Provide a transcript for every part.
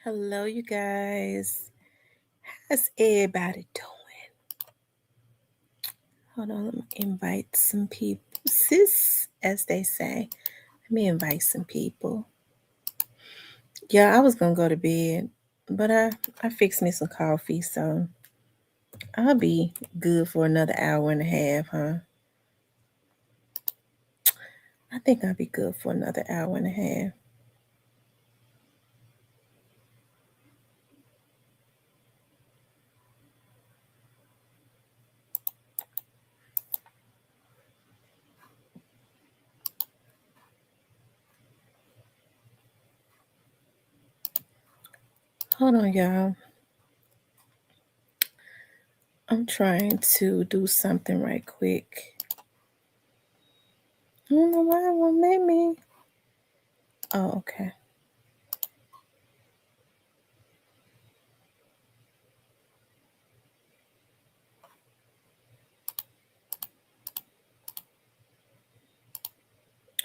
Hello, you guys. How's everybody doing? Hold on, let me invite some people. Sis, as they say. Let me invite some people. Yeah, I was gonna go to bed, but I fixed me some coffee, so I'll be good for another hour and a half, huh? I think I'll be good for another hour and a half. Hold on, y'all. I'm trying to do something right quick. I don't know why it won't let me. Oh, okay.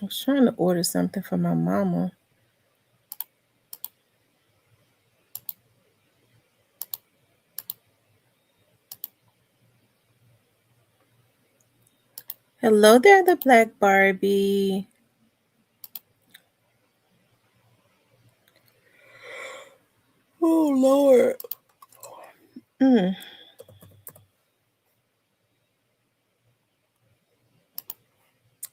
I was trying to order something for my mama. Hello there, the Black Barbie. Oh, Lord. Mm.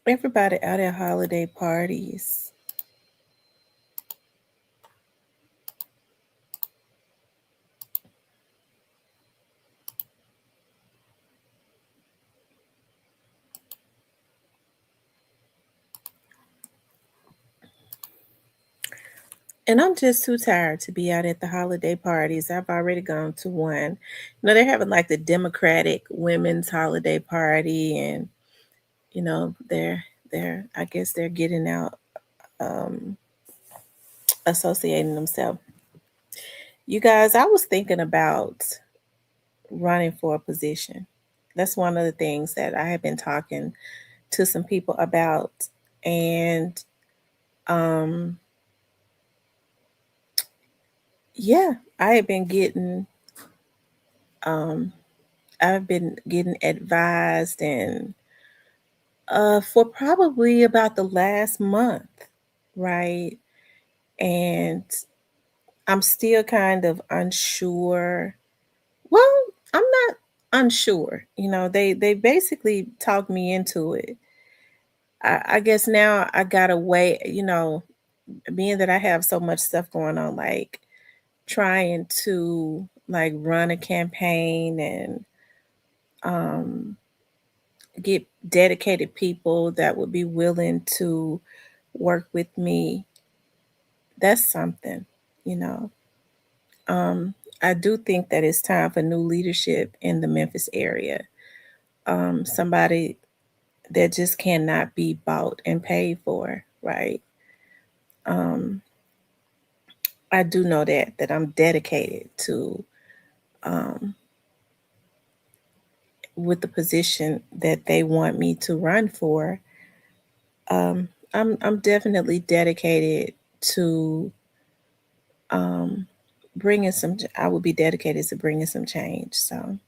Everybody out at holiday parties. And I'm just too tired to be out at the holiday parties. I've already gone to one. They're having like the Democratic Women's Holiday Party, and they're I guess they're getting out, um, associating themselves. You guys, I was thinking about running for a position. That's one of the things that I have been talking to some people about, and um, yeah, I have been getting um I've been getting advised and for probably about the last month, right? And I'm still kind of unsure. Well, I'm not unsure. They basically talked me into it. I guess now I gotta wait, being that I have so much stuff going on, like trying to like run a campaign and um get dedicated people that would be willing to work with me. That's something, you know. Um, I do think that it's time for new leadership in the Memphis area. Somebody that just cannot be bought and paid for, right? Um, I do know that I'm dedicated to um, with the position that they want me to run for. I'm definitely dedicated to um, bringing some. I would be dedicated to bringing some change. So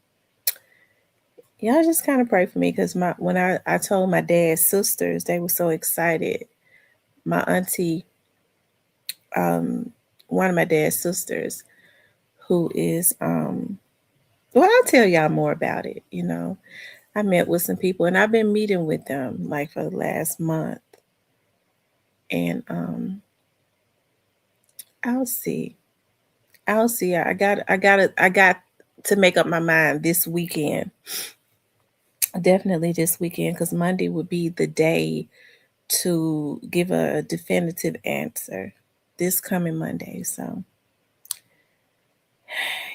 y'all just kind of pray for me because my when I told my dad's sisters, they were so excited. My auntie, um, one of my dad's sisters, who is well, I'll tell y'all more about it. I met with some people and I've been meeting with them like for the last month, and I'll see. I'll see. I got to make up my mind this weekend. Definitely this weekend, because Monday would be the day to give a definitive answer. This coming Monday. So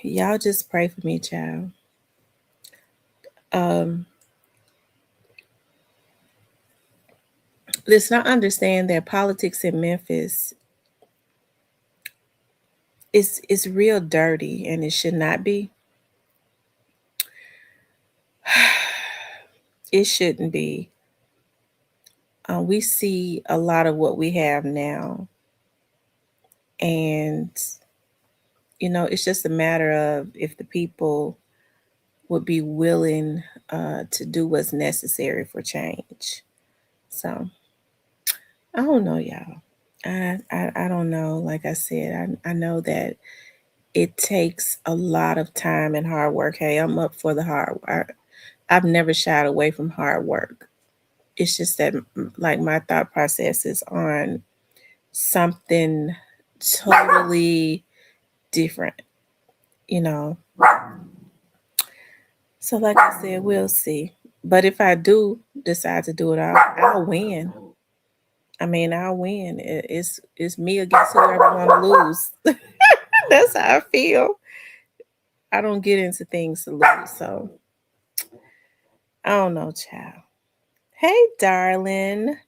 y'all just pray for me, child. Um, Listen, I understand that politics in Memphis is real dirty, and it should not be. It shouldn't be. We see a lot of what we have now, and It's just a matter of if the people would be willing to do what's necessary for change. So I don't know, y'all. I don't know. Like I said, I know that it takes a lot of time and hard work. Hey, I'm up for the hard work. I've never shied away from hard work. It's just that, like, my thought process is on something totally different, you know. So, like I said, we'll see. But if I do decide to do it, I'll win. I mean, I'll win. It's me against whoever want to lose. That's how I feel. I don't get into things to lose, so I don't know, child. Hey, darling.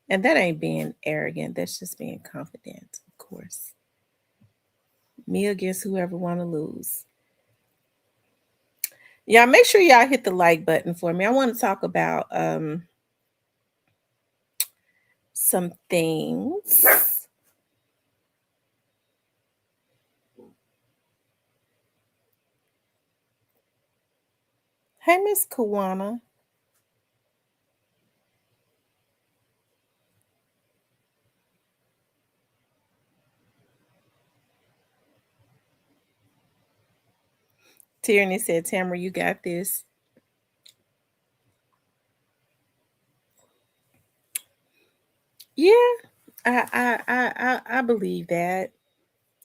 And that ain't being arrogant. That's just being confident, of course. Me against whoever want to lose. Yeah, make sure y'all hit the like button for me. I want to talk about some things. Hey, Miss Kawana. Tierney said, Tamara, you got this. Yeah, I believe that.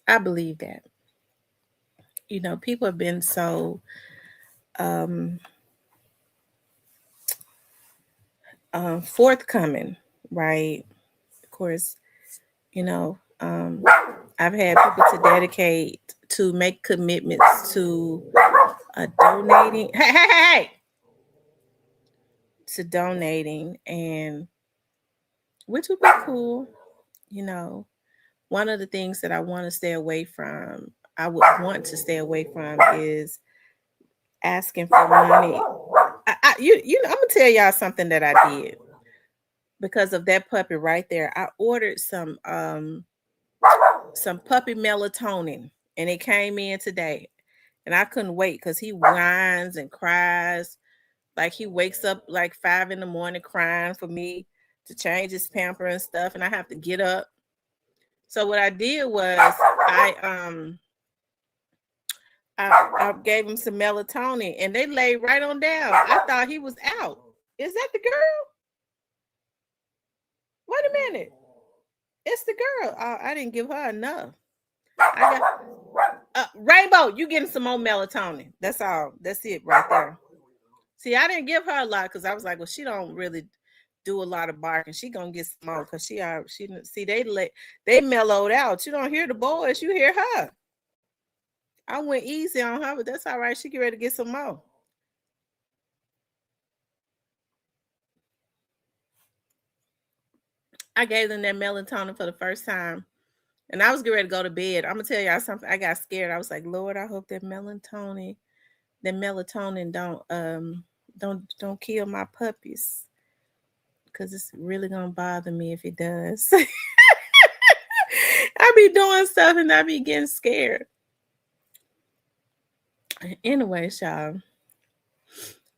I believe that. People have been so um, forthcoming, right? Of course, you know, um, I've had people to dedicate to make commitments to donating. Hey, to donating, and which would be cool. You know, one of the things that I want to stay away from, I would want to stay away from, is asking for money. I'm gonna tell y'all something that I did because of that puppy right there. I ordered some puppy melatonin, and it came in today, and I couldn't wait because he whines and cries. Like, he wakes up like 5 in the morning crying for me to change his pamper and stuff, and I have to get up. So what I did was I um I gave him some melatonin, and they laid right on down. I thought he was out. Is that the girl? Wait a minute. It's the girl. I didn't give her enough. I got Rainbow. You getting some more melatonin? That's all. That's it right there. See, I didn't give her a lot because I was like, well, she don't really do a lot of barking. She gonna get some more because she see they mellowed out. You don't hear the boys, you hear her. I went easy on her, but that's all right. She get ready to get some more. I gave them that melatonin for the first time, and I was getting ready to go to bed. I'm gonna tell y'all something. I got scared. I was like, Lord, I hope that melatonin don't kill my puppies, because it's really gonna bother me if it does. I be doing stuff and I be getting scared. Anyway, y'all.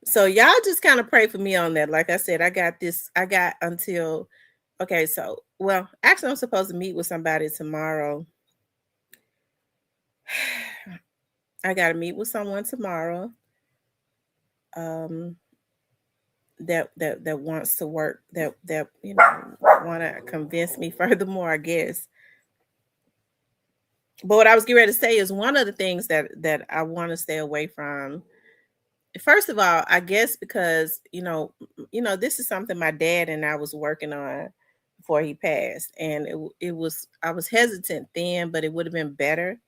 So y'all just kind of pray for me on that. Like I said, I got this. I got until okay. So, well, actually, I'm supposed to meet with somebody tomorrow. I got to meet with someone tomorrow. Um, that wants to work. That want to convince me furthermore, I guess. But what I was getting ready to say is one of the things that I want to stay away from. First of all, I guess because this is something my dad and I was working on before he passed, and it was I was hesitant then, but it would have been better,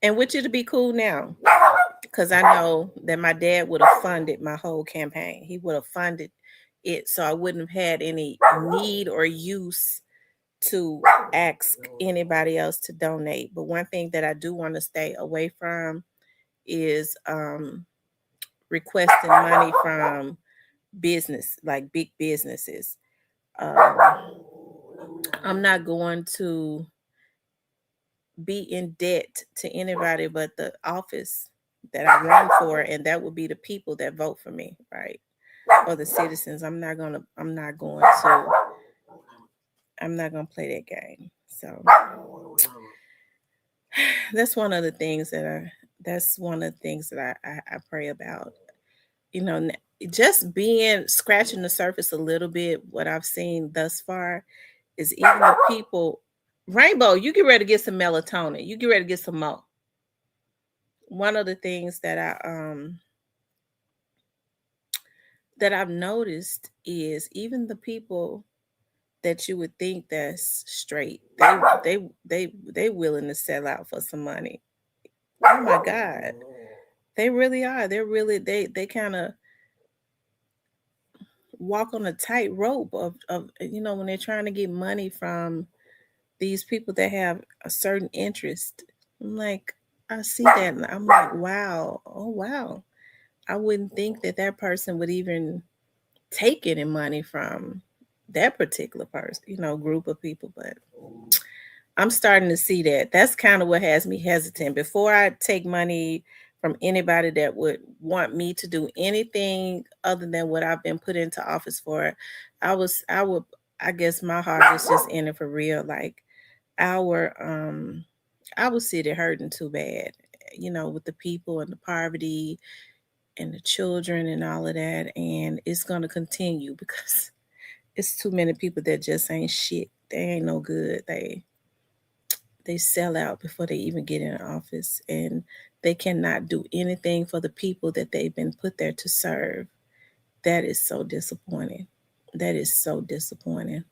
and which it'd be cool now because I know that my dad would have funded my whole campaign. He would have funded it, so I wouldn't have had any need or use to ask anybody else to donate. But one thing that I do want to stay away from is requesting money from business, like big businesses. Um, I'm not going to be in debt to anybody but the office that I run for, and that would be the people that vote for me, right? Or the citizens. I'm not gonna play that game. So that's one of the things that I pray about. You know, just being scratching the surface a little bit. What I've seen thus far is even the people. Rainbow, you get ready to get some melatonin. You get ready to get some more. One of the things that I've noticed is even the people that you would think that's straight, they willing to sell out for some money. Oh my God. They really are. They kind of walk on a tightrope of when they're trying to get money from these people that have a certain interest. I'm like, I see that and I'm like, wow, oh wow. I wouldn't think that that person would even take any money from that particular person, group of people. But I'm starting to see that. That's kind of what has me hesitant. Before I take money from anybody that would want me to do anything other than what I've been put into office for, I would, I guess my heart is just in it for real. Like our our city hurting too bad, with the people and the poverty and the children and all of that, and it's gonna continue because it's too many people that just ain't shit. They ain't no good. They sell out before they even get in office, and they cannot do anything for the people that they've been put there to serve. That is so disappointing. That is so disappointing.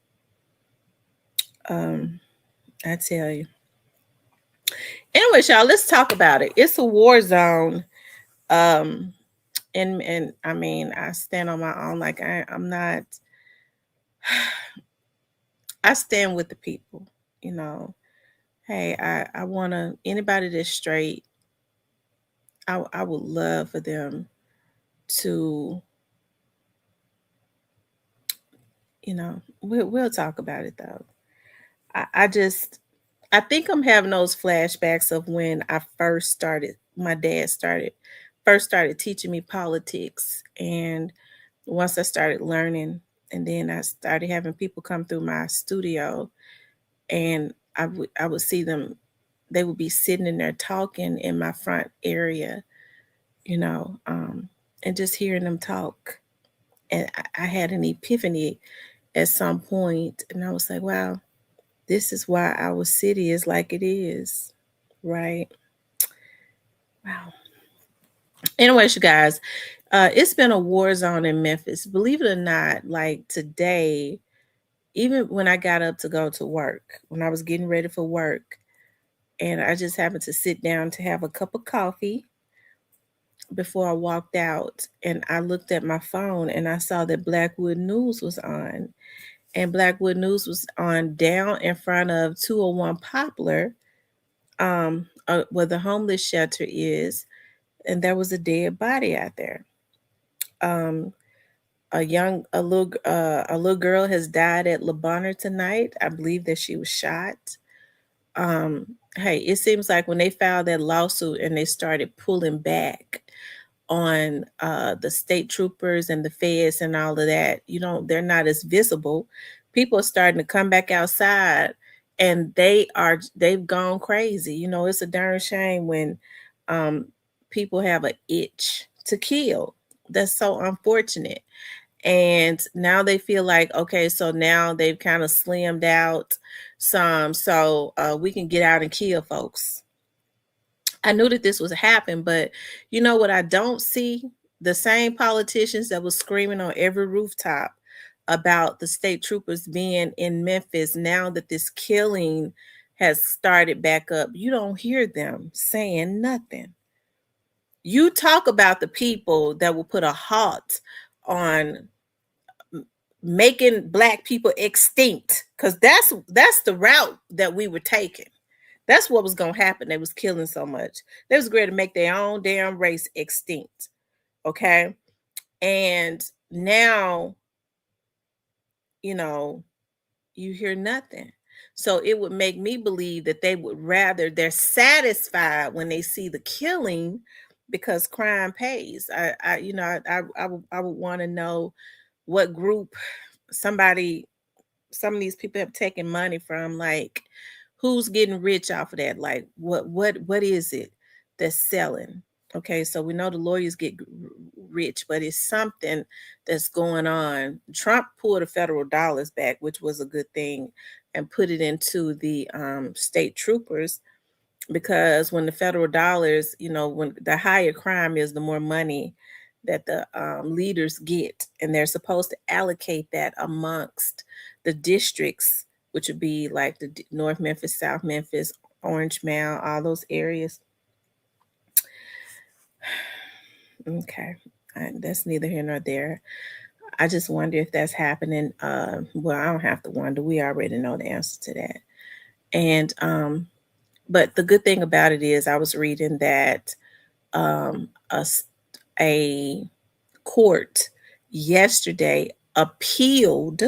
Um, I tell you. Anyways, y'all, let's talk about it. It's a war zone. Um, and I mean, I stand on my own. Like I'm not. I stand with the people. You know, hey, I want to anybody that's straight. I would love for them to, we'll talk about it though. I just I think I'm having those flashbacks of when I first started. My dad started teaching me politics, and once I started learning, and then I started having people come through my studio, and I would see them. They would be sitting in there talking in my front area, you know, and just hearing them talk. And I had an epiphany at some point, and I was like, wow, this is why our city is like it is, right? Wow. Anyways, you guys, it's been a war zone in Memphis. Believe it or not, like today, even when I got up to go to work, when I was getting ready for work, and I just happened to sit down to have a cup of coffee before I walked out, and I looked at my phone and I saw that Blackwood News was on. And Blackwood News was on down in front of 201 Poplar, where the homeless shelter is, and there was a dead body out there. Um, a little girl has died at Le Bonheur tonight. I believe that she was shot. Hey, it seems like when they filed that lawsuit and they started pulling back on the state troopers and the feds and all of that, they're not as visible. People are starting to come back outside, and they've gone crazy. It's a darn shame when um, people have an itch to kill. That's so unfortunate. And now they feel like, okay, so now they've kind of slimmed out some, so we can get out and kill folks. I knew that this was happening, but you know what I don't see? The same politicians that was screaming on every rooftop about the state troopers being in Memphis, now that this killing has started back up, you don't hear them saying nothing. You talk about the people that will put a halt on making black people extinct, because that's the route that we were taking. That's what was gonna happen. They was killing so much. They was going to make their own damn race extinct. Okay. And now, you know, you hear nothing. So it would make me believe that they're satisfied when they see the killing because crime pays. I would want to know what group somebody some of these people have taken money from, like who's getting rich off of that, like what is it that's selling. Okay, so we know the lawyers get rich, but it's something that's going on. Trump pulled the federal dollars back, which was a good thing, and put it into the state troopers, because when the federal dollars, when the higher crime is, the more money that the leaders get, and they're supposed to allocate that amongst the districts, which would be like the North Memphis, South Memphis, Orange Mound, all those areas. Okay, that's neither here nor there. I just wonder if that's happening. Well, I don't have to wonder. We already know the answer to that. And but the good thing about it is, I was reading that um, a, a court yesterday appealed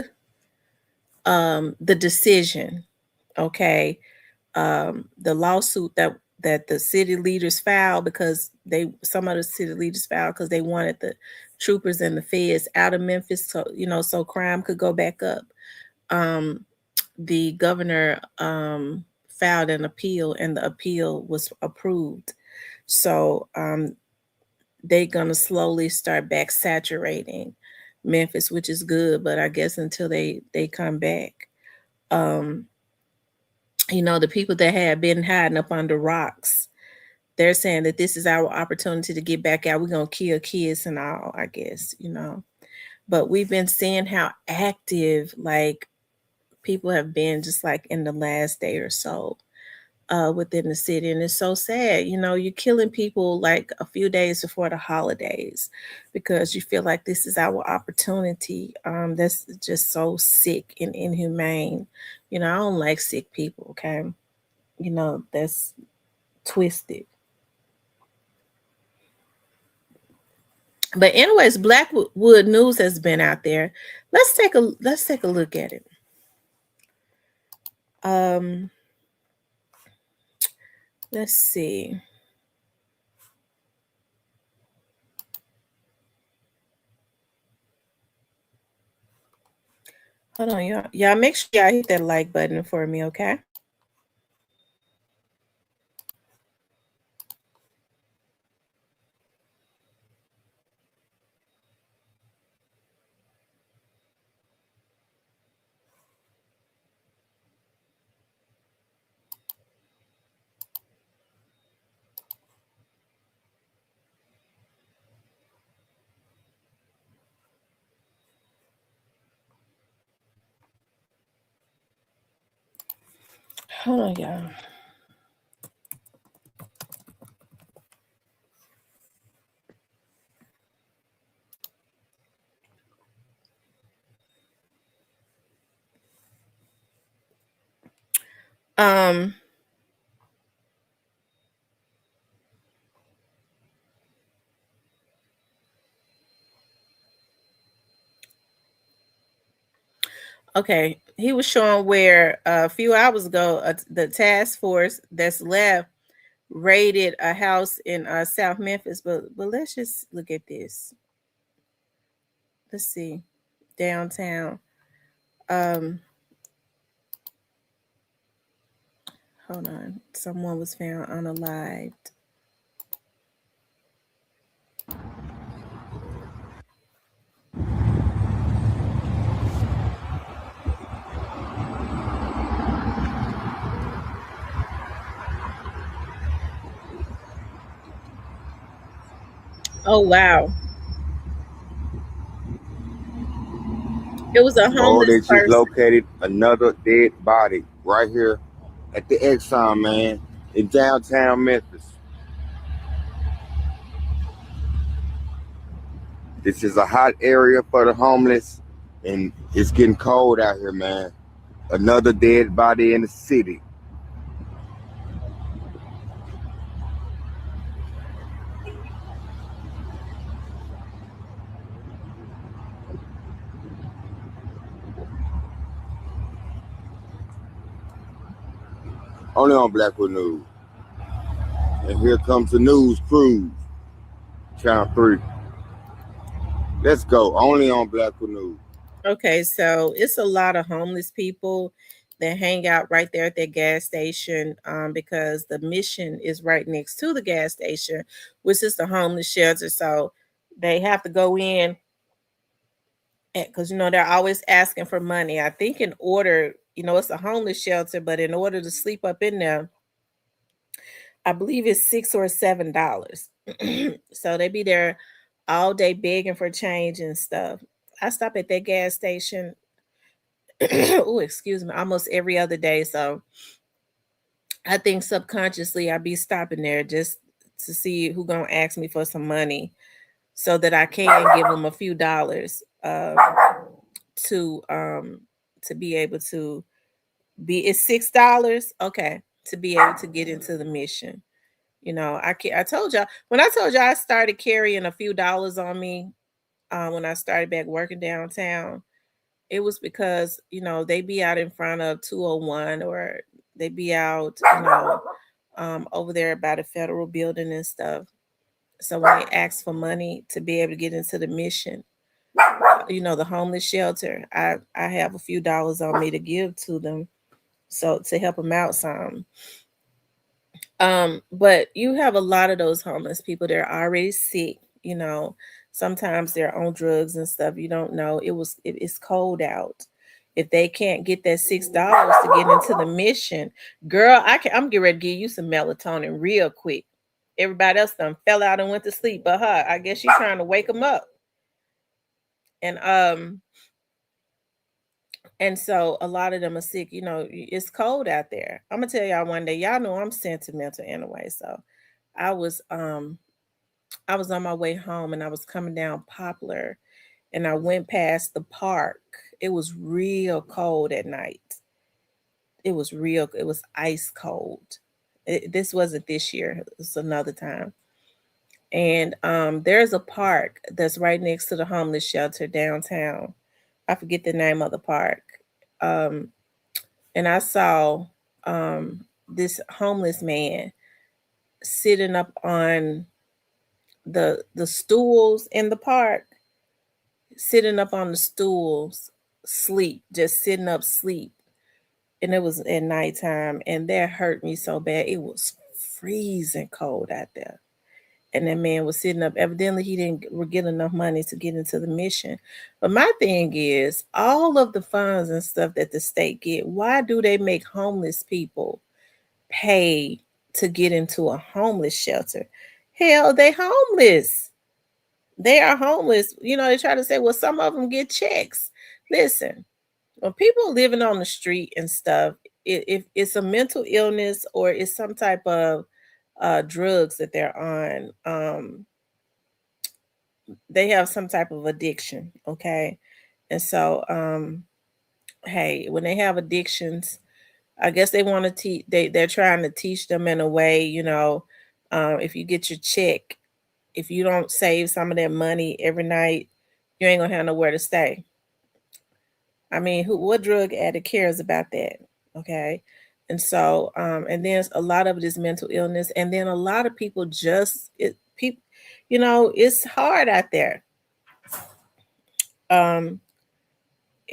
the decision. Okay, the lawsuit that the city leaders filed, because some of the city leaders filed because they wanted the troopers and the feds out of Memphis, so crime could go back up. Um, the governor filed an appeal, and the appeal was approved. So they're gonna slowly start back saturating Memphis, which is good. But I guess until they come back, um, the people that had been hiding up under rocks, they're saying that this is our opportunity to get back out. We're gonna kill kids and all, I guess. But we've been seeing how active, like, people have been just like in the last day or so within the city. And it's so sad. You're killing people like a few days before the holidays because you feel like this is our opportunity. That's just so sick and inhumane. I don't like sick people, okay? That's twisted. But anyways, Blackwood News has been out there. Let's take a look at it. Um, let's see. Hold on, y'all. Y'all make sure y'all hit that like button for me, okay? Hold on, y'all. Um, okay, he was showing where a few hours ago, the task force that's left raided a house in South Memphis. But let's just look at this. Let's see, downtown. Um, hold on. Someone was found unalived. Oh wow, it was a Bro, homeless they just person. located another dead body right here at the Exxon, man, in downtown Memphis. This is a hot area for the homeless, and it's getting cold out here, man. Another dead body in the city. Only on Blackwood News. And here comes the news cruise. Channel 3. Let's go. Only on Blackwood News. Okay, so it's a lot of homeless people that hang out right there at that gas station because the mission is right next to the gas station, which is the homeless shelter. So they have to go in because they're always asking for money. I think in order, it's a homeless shelter, but in order to sleep up in there, I believe it's $6 or $7. So they be there all day begging for change and stuff. I stop at that gas station. Oh, excuse me, almost every other day. So I think subconsciously I be stopping there just to see who gonna ask me for some money so that I can give them a few dollars to be able to be it's $6. Okay, to be able to get into the mission. I told y'all when I told y'all I started carrying a few dollars on me when I started back working downtown. It was because they be out in front of 201 or they be out over there by the federal building and stuff. So when they ask for money to be able to get into the mission, the homeless shelter, I have a few dollars on me to give to them, so to help them out some. But you have a lot of those homeless people. They're already sick. Sometimes they're on drugs and stuff. You don't know. It's cold out. If they can't get that $6 to get into the mission, girl, I'm getting ready to give you some melatonin real quick. Everybody else done fell out and went to sleep, but her, I guess she's trying to wake them up. And so a lot of them are sick. It's cold out there. I'm gonna tell y'all one day. Y'all know I'm sentimental anyway, so I was um I was on my way home and I was coming down Poplar and I went past the park. It was real cold at night. It was ice cold. This wasn't this year, it's another time. And there's a park that's right next to the homeless shelter downtown. I forget the name of the park. Um, and I saw this homeless man sitting up on the stools in the park, sitting up on the stools, sleep, just sitting up sleep. And it was at nighttime, and that hurt me so bad. It was freezing cold out there. And that man was sitting up. Evidently, he didn't get enough money to get into the mission. But my thing is, all of the funds and stuff that the state get, why do they make homeless people pay to get into a homeless shelter? Hell, they homeless. They are homeless. They try to say, well, some of them get checks. Listen, when people are living on the street and stuff, if it's a mental illness or it's some type of drugs that they're on, they have some type of addiction. Okay. And so, hey, when they have addictions, I guess they want to teach, they're trying to teach them in a way, if you get your check, if you don't save some of that money every night, you ain't gonna have nowhere to stay. I mean, what drug addict cares about that? Okay. And so, and then a lot of it is mental illness. And then a lot of people people, it's hard out there. Um,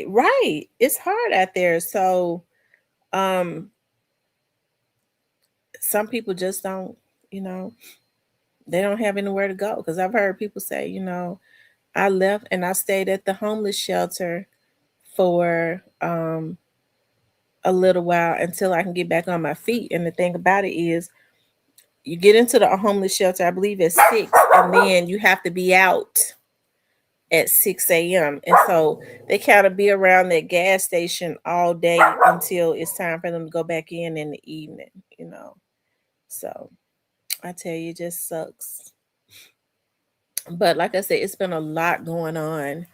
right. It's hard out there. So, um, some people just don't, you know, they don't have anywhere to go. Cause I've heard people say, I left and I stayed at the homeless shelter for, a little while until I can get back on my feet. And the thing about it is, you get into the homeless shelter, I believe at 6, and then you have to be out at 6 a.m. And so they kind of be around that gas station all day until it's time for them to go back in the evening. So I tell you, it just sucks. But like I said, it's been a lot going on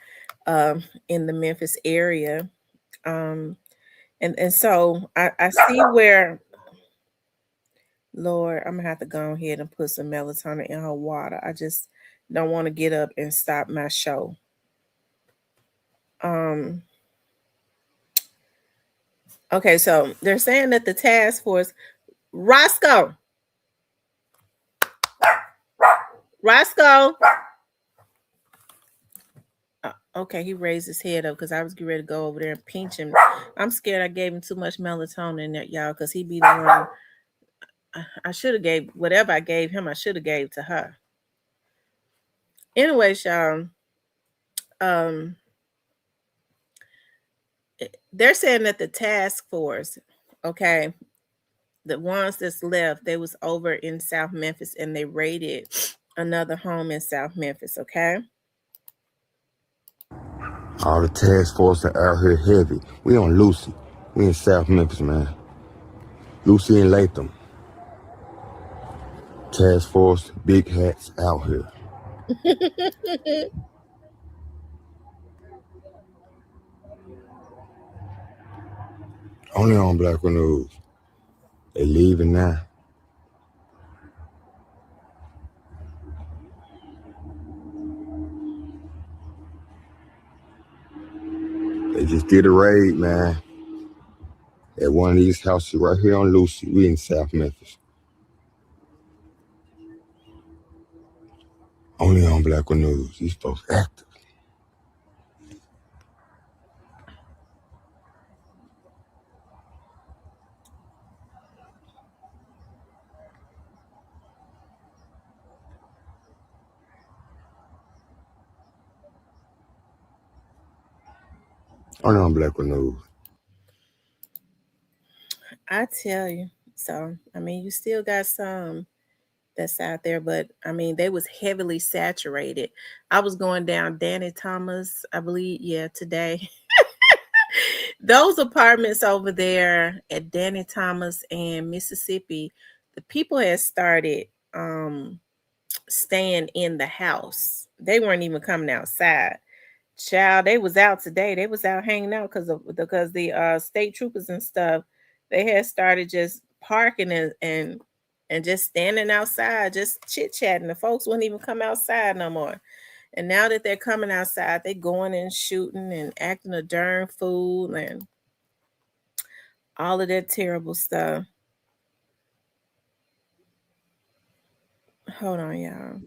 in the Memphis area. Um, and so I see where, Lord, I'm gonna have to go ahead and put some melatonin in her water. I just don't want to get up and stop my show. Um, okay, so they're saying that the task force. Roscoe. Roscoe. Okay, he raised his head up because I was getting ready to go over there and pinch him. I'm scared I gave him too much melatonin, y'all, because he be the one. I should have gave whatever I gave him. I should have gave to her. Anyway, y'all. Um, they're saying that the task force, okay, the ones that's left, they was over in South Memphis and they raided another home in South Memphis. Okay. All the task force are out here heavy. We on Lucy. We in South Memphis, man. Lucy and Latham. Task force, big hats out here. Only on Black News. They leaving now. They just did a raid, man. At one of these houses right here on Lucy. We in South Memphis. Only on Black News. These folks active. Only on Black News. I tell you. So, I mean, you still got some that's out there, but I mean, they was heavily saturated. I was going down Danny Thomas, I believe, yeah, today. Those apartments over there at Danny Thomas and Mississippi, the people had started staying in the house. They weren't even coming outside. Child, they was out today. They was out hanging out because the state troopers and stuff, they had started just parking and just standing outside, just chit chatting. The folks wouldn't even come outside no more. And now that they're coming outside, they going and shooting and acting a darn fool and all of that terrible stuff. Hold on, y'all.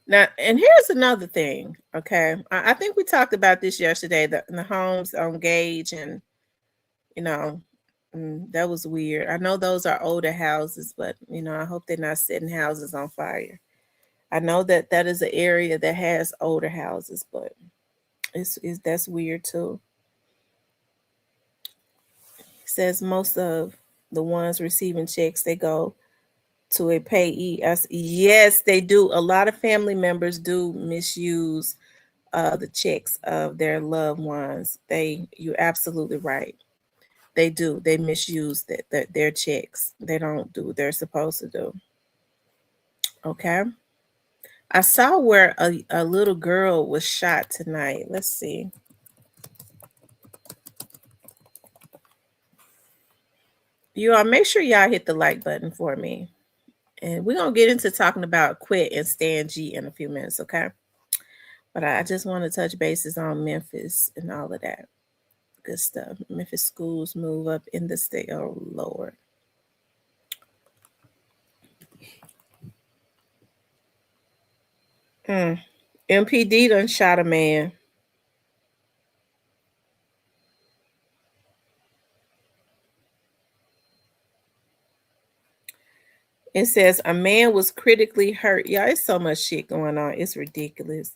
Now, and here's another thing. Okay, I think we talked about this yesterday. The homes on Gage, and you know, that was weird. I know those are older houses, but I hope they're not setting houses on fire. I know that that is an area that has older houses, but it's that's weird too. It says most of the ones receiving checks, they go to a payee. Yes, they do. A lot of family members do misuse the checks of their loved ones. You're absolutely right. They do. They misuse their checks. They don't do what they're supposed to do. Okay. I saw where a little girl was shot tonight. Let's see. You all make sure y'all hit the like button for me. And we're going to get into talking about Quit and Stan G in a few minutes, okay? But I just want to touch bases on Memphis and all of that good stuff. Memphis schools move up in the state. Oh, Lord. MPD done shot a man. It says a man was critically hurt. Yeah, it's so much shit going on. It's ridiculous.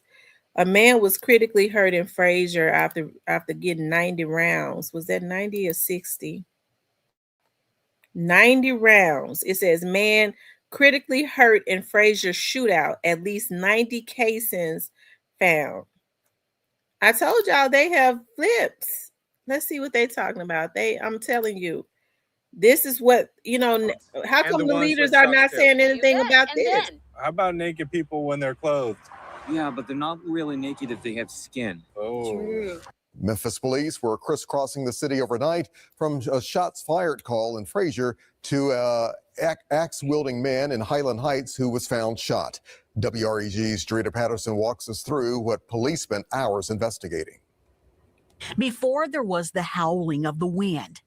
A man was critically hurt in Frazier after getting 90 rounds. Was that 90 or 60? 90 rounds. It says man critically hurt in Frazier shootout. At least 90 casings found. I told y'all they have flips. Let's see what they talking about. I'm telling you, this is what how come the leaders are not saying anything about this? How about naked people when they're clothed? Yeah, but they're not really naked if they have skin. Oh. True. Memphis police were crisscrossing the city overnight from a shots fired call in Frazier to an axe-wielding man in Highland Heights who was found shot. WREG's Drita Patterson walks us through what police spent hours investigating. Before there was the howling of the wind,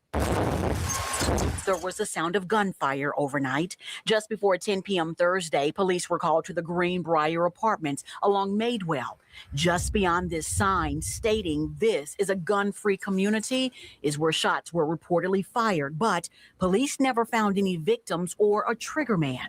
there was the sound of gunfire overnight. Just before 10 p.m. Thursday, police were called to the Greenbrier Apartments along Madewell. Just beyond this sign stating this is a gun-free community is where shots were reportedly fired, but police never found any victims or a trigger man.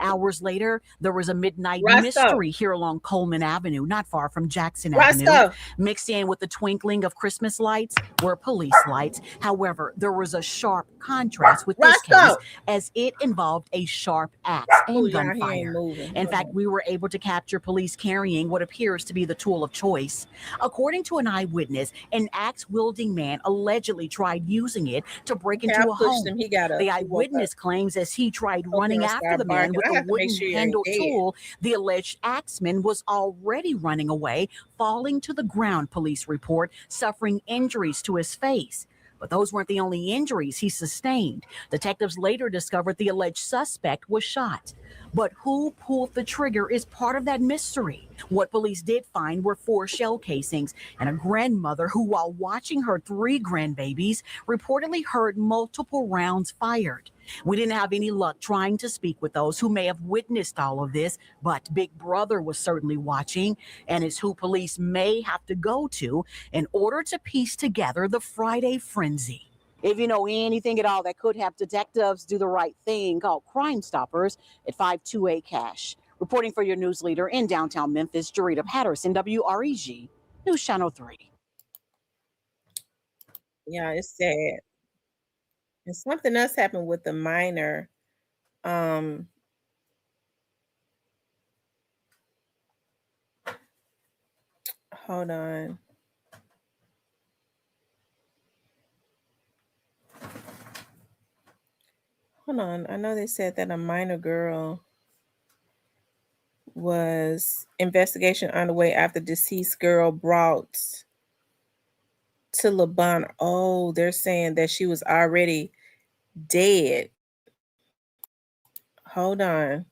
Hours later, there was a midnight mystery here along Coleman Avenue, not far from Jackson Avenue. Mixed in with the twinkling of Christmas lights were police lights. However, there was a sharp contrast with this case as it involved a sharp axe and gunfire. In fact, we were able to capture police carrying what appears to be the tool of choice. According to an eyewitness, an axe-wielding man allegedly tried using it to break into a home. The eyewitness claims as he tried running after the man with a wooden handled tool, the alleged axeman was already running away, falling to the ground, police report, suffering injuries to his face. But those weren't the only injuries he sustained. Detectives later discovered the alleged suspect was shot. But who pulled the trigger is part of that mystery. What police did find were 4 shell casings and a grandmother who, while watching her 3 grandbabies, reportedly heard multiple rounds fired. We didn't have any luck trying to speak with those who may have witnessed all of this, but Big Brother was certainly watching and is who police may have to go to in order to piece together the Friday frenzy. If you know anything at all that could have detectives do the right thing, call Crime Stoppers at 528-CASH. Reporting for your news leader in downtown Memphis, Drita Patterson, WREG, News Channel 3. Yeah, it's sad. And something else happened with the minor. Hold on. Hold on. I know they said that a minor girl was investigation underway after deceased girl brought to Lebanon. Oh, they're saying that she was already dead. Hold on.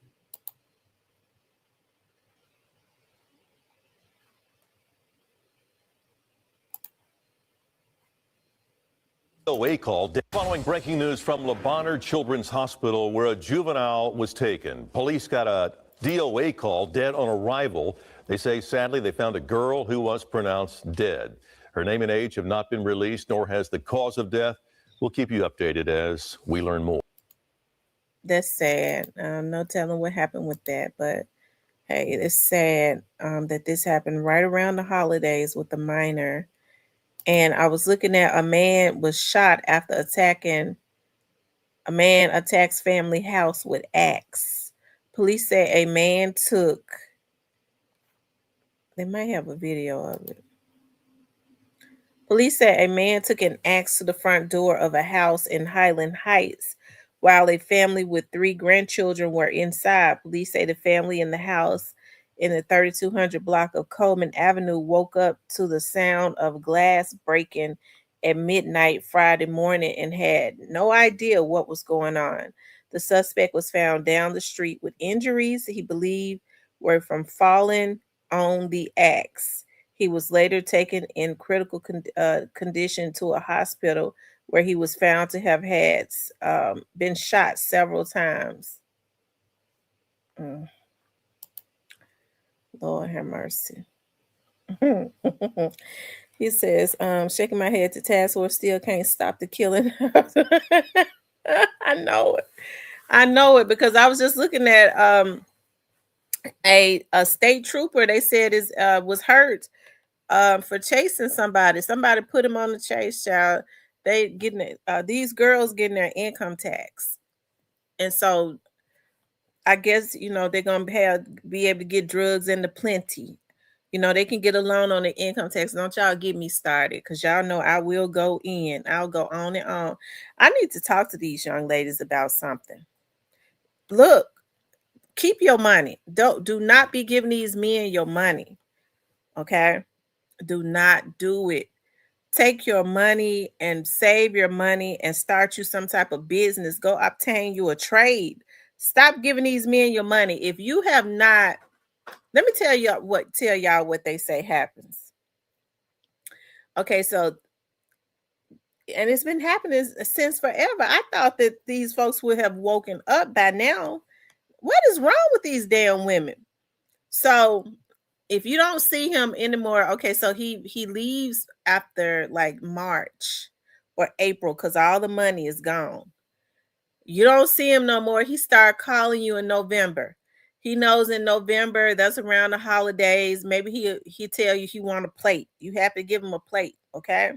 DOA call following breaking news from Lebanon Children's Hospital where a juvenile was taken. Police got a DOA call dead on arrival. They say sadly they found a girl who was pronounced dead. Her name and age have not been released, nor has the cause of death. We'll keep you updated as we learn more. That's sad. No telling what happened with that, but hey, it's sad that this happened right around the holidays with the minor. And I was looking at a man was shot after attacking. A man attacks family house with axe. Police say a man took. They might have a video of it. Police said a man took an axe to the front door of a house in Highland Heights while a family with 3 grandchildren were inside. Police say the family in the house in the 3200 block of Coleman Avenue woke up to the sound of glass breaking at midnight Friday morning and had no idea what was going on. The suspect was found down the street with injuries he believed were from falling on the axe. He was later taken in critical condition to a hospital where he was found to have had been shot several times. Lord have mercy. He says, shaking my head to task force still can't stop the killing. I know it. I know it because I was just looking at a state trooper. They said was hurt for chasing somebody. Somebody put him on the chase, child. They getting these girls getting their income tax, and so I guess they're gonna be able to get drugs into plenty. They can get a loan on the income tax. Don't y'all get me started, because y'all know I will go in. I'll go on and on. I need to talk to these young ladies about something. Look, keep your money. Do not be giving these men your money. Okay? Do not do it. take your money and save your money and start you some type of business. Go obtain you a trade. Stop giving these men your money. If you have not, let me tell y'all what they say happens. Okay, so and it's been happening since forever. I thought that these folks would have woken up by now. What is wrong with these damn women? So if you don't see him anymore, okay, so he leaves after like March or April because all the money is gone. You don't see him no more. He start calling you in November. He knows in November, that's around the holidays. Maybe he tell you he want a plate. You have to give him a plate, okay?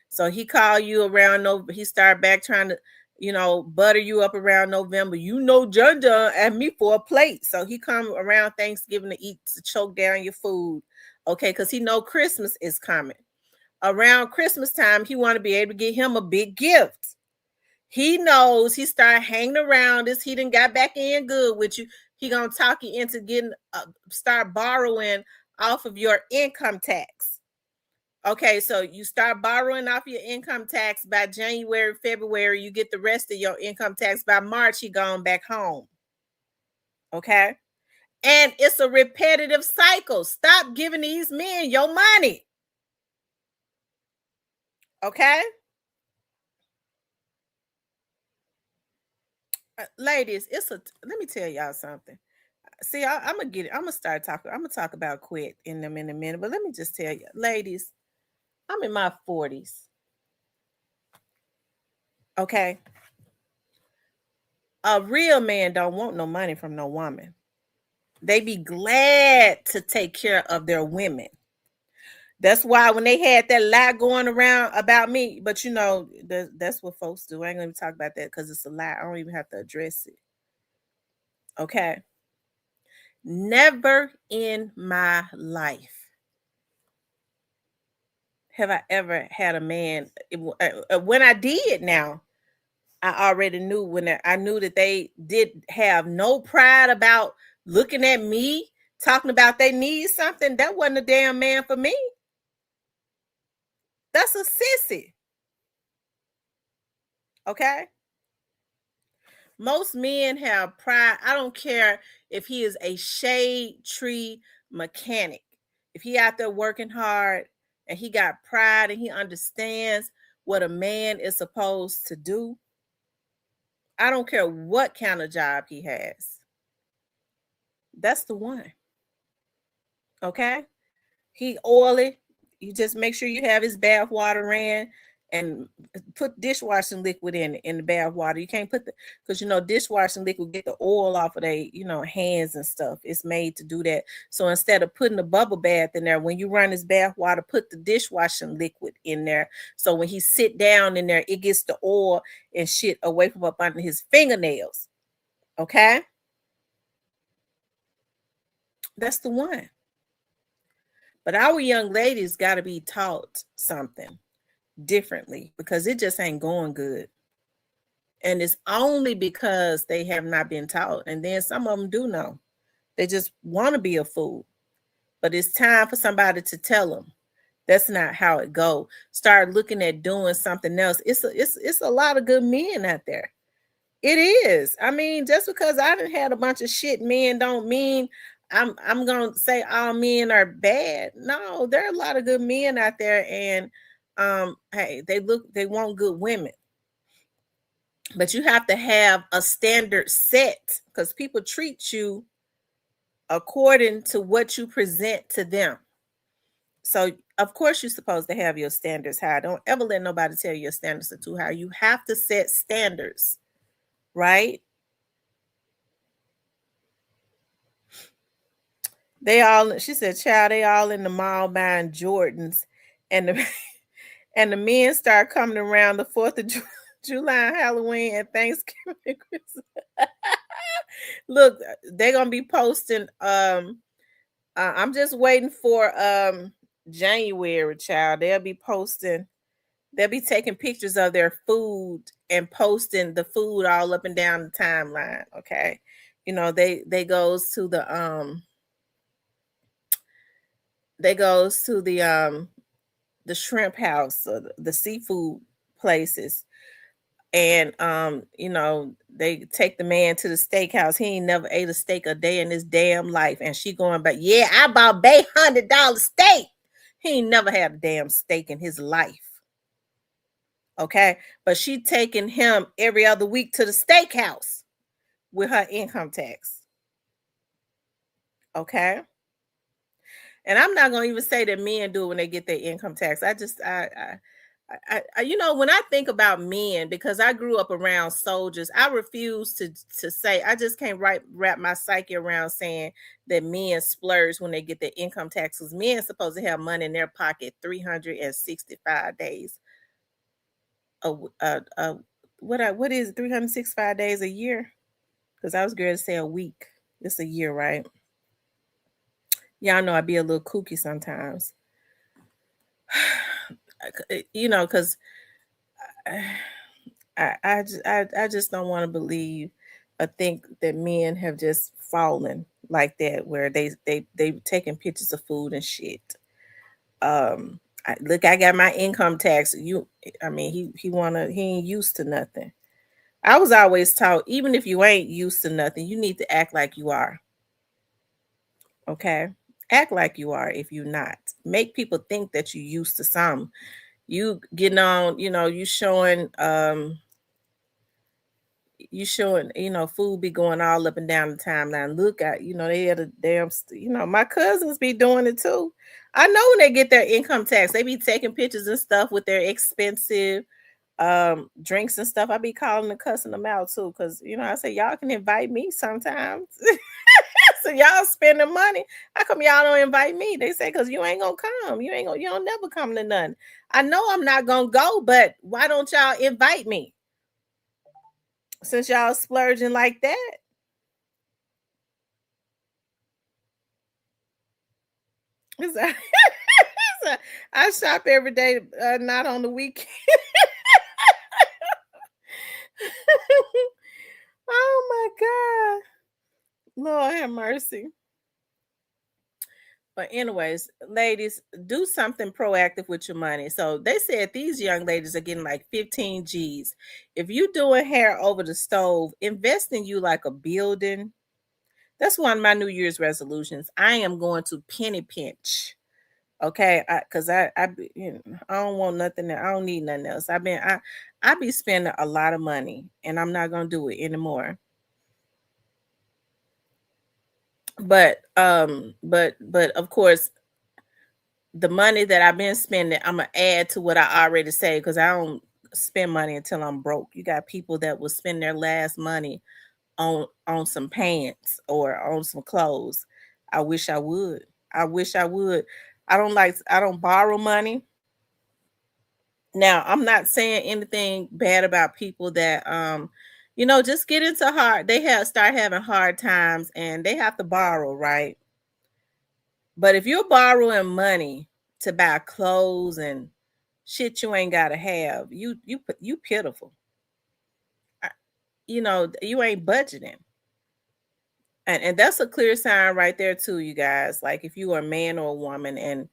So he call you around November. He start back trying to, butter you up around November. John asked me for a plate. So he come around Thanksgiving to eat, to choke down your food. Okay, because he know Christmas is coming. Around Christmas time, he want to be able to get him a big gift. He knows he start hanging around this. He done got back in good with you. He gonna talk you into getting, start borrowing off of your income tax. Okay, so you start borrowing off your income tax by January, February, you get the rest of your income tax. By March, he gone back home. Okay? And it's a repetitive cycle. Stop giving these men your money. Okay? Ladies, let me tell y'all something. See, I'm gonna start talking. I'm gonna talk about quit in a minute, but let me just tell you, ladies, I'm in my 40s. Okay. A real man don't want no money from no woman. They be glad to take care of their women. That's why when they had that lie going around about me, but that's what folks do. I ain't gonna talk about that because it's a lie. I don't even have to address it. Okay. Never in my life have I ever had a man. When I did, now I already knew I knew that they did have no pride about looking at me, talking about they need something. That wasn't a damn man for me. That's a sissy. Okay. Most men have pride. I don't care if he is a shade tree mechanic. If he out there working hard and he got pride and he understands what a man is supposed to do, I don't care what kind of job he has. That's the one. Okay? He oily. You just make sure you have his bath water ran and put dishwashing liquid in the bath water. You can't put because dishwashing liquid get the oil off of their hands and stuff. It's made to do that. So instead of putting the bubble bath in there, when you run his bath water, put the dishwashing liquid in there. So when he sit down in there, it gets the oil and shit away from up under his fingernails. Okay? That's the one. But our young ladies got to be taught something differently because it just ain't going good. And it's only because they have not been taught. And then some of them do know. They just want to be a fool. But it's time for somebody to tell them that's not how it go. Start looking at doing something else. It's a lot of good men out there. It is. I mean, just because I done had a bunch of shit men don't mean I'm gonna say all men are bad. No, there are a lot of good men out there, and hey, they want good women. But you have to have a standard set because people treat you according to what you present to them. So of course you're supposed to have your standards high. Don't ever let nobody tell you your standards are too high. You have to set standards, right? She said, child, they all in the mall buying Jordans, and the and the men start coming around the 4th of July, Halloween, and Thanksgiving and Christmas. Look, they're gonna be posting. I'm just waiting for January, child. They'll be posting. They'll be taking pictures of their food and posting the food all up and down the timeline. Okay, they goes to the the shrimp house, the seafood places. And they take the man to the steakhouse. He ain't never ate a steak a day in his damn life. And she going back, yeah, I bought $100 steak. He ain't never had a damn steak in his life. Okay. But she taking him every other week to the steakhouse with her income tax. Okay. And I'm not gonna even say that men do it when they get their income tax. When I think about men, because I grew up around soldiers, I refuse to say, I just can't wrap my psyche around saying that men splurge when they get their income taxes. Men supposed to have money in their pocket 365 days. What is 365 days a year? Because I was going to say a week. It's a year, right? Y'all know I be a little kooky sometimes. Because I just don't want to believe or think that men have just fallen like that, where they taking pictures of food and shit. Look, I got my income tax. He ain't used to nothing. I was always taught, even if you ain't used to nothing, you need to act like you are. Okay, act like you are. If you're not, make people think that you used to something. You getting on, you showing food be going all up and down the timeline. Look at, they had a damn, my cousins be doing it too. I know when they get their income tax, they be taking pictures and stuff with their expensive drinks and stuff. I be calling and cussing them out too, because I say, y'all can invite me sometimes. So y'all spending money. How come y'all don't invite me? They say, because you ain't gonna come. You don't never come to none. I know I'm not gonna go, but why don't y'all invite me? Since y'all splurging like that. I shop every day, not on the weekend. Oh my God. Lord have mercy. But anyways, ladies, do something proactive with your money. So they said these young ladies are getting like 15 G's. If you doing hair over the stove, invest in you like a building. That's one of my New Year's resolutions. I am going to penny pinch. Okay, because I don't want nothing. I don't need nothing else. I be spending a lot of money, and I'm not gonna do it anymore. But of course, the money that I've been spending, I'm gonna add to what I already saved, because I don't spend money until I'm broke. You got people that will spend their last money on some pants or on some clothes. I wish I would. I wish I would. I don't borrow money. Now, I'm not saying anything bad about people that just get into start having hard times and they have to borrow, right? But if you're borrowing money to buy clothes and shit you ain't gotta have, you pitiful. You ain't budgeting. And that's a clear sign right there too, you guys. Like if you are a man or a woman and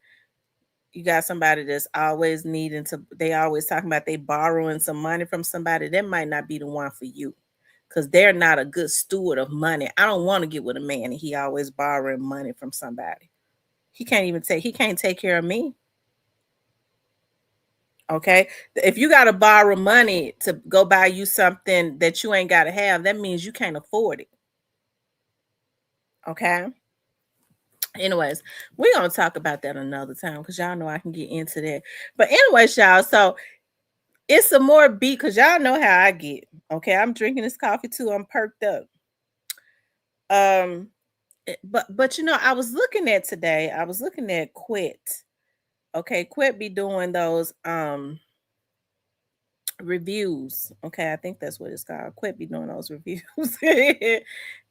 you got somebody that's always they always talking about they borrowing some money from somebody, that might not be the one for you, because they're not a good steward of money. I don't want to get with a man and he always borrowing money from somebody. He can't take care of me. Okay. If you got to borrow money to go buy you something that you ain't got to have, that means you can't afford it. Okay. Anyways, we're going to talk about that another time, because y'all know I can get into that. But anyways, y'all, so it's some more beat, because y'all know how I get. Okay. I'm drinking this coffee too. I'm perked up. But I was looking at Quit. Okay, Quit be doing those reviews. Okay, I think that's what it's called. Quit be doing those reviews.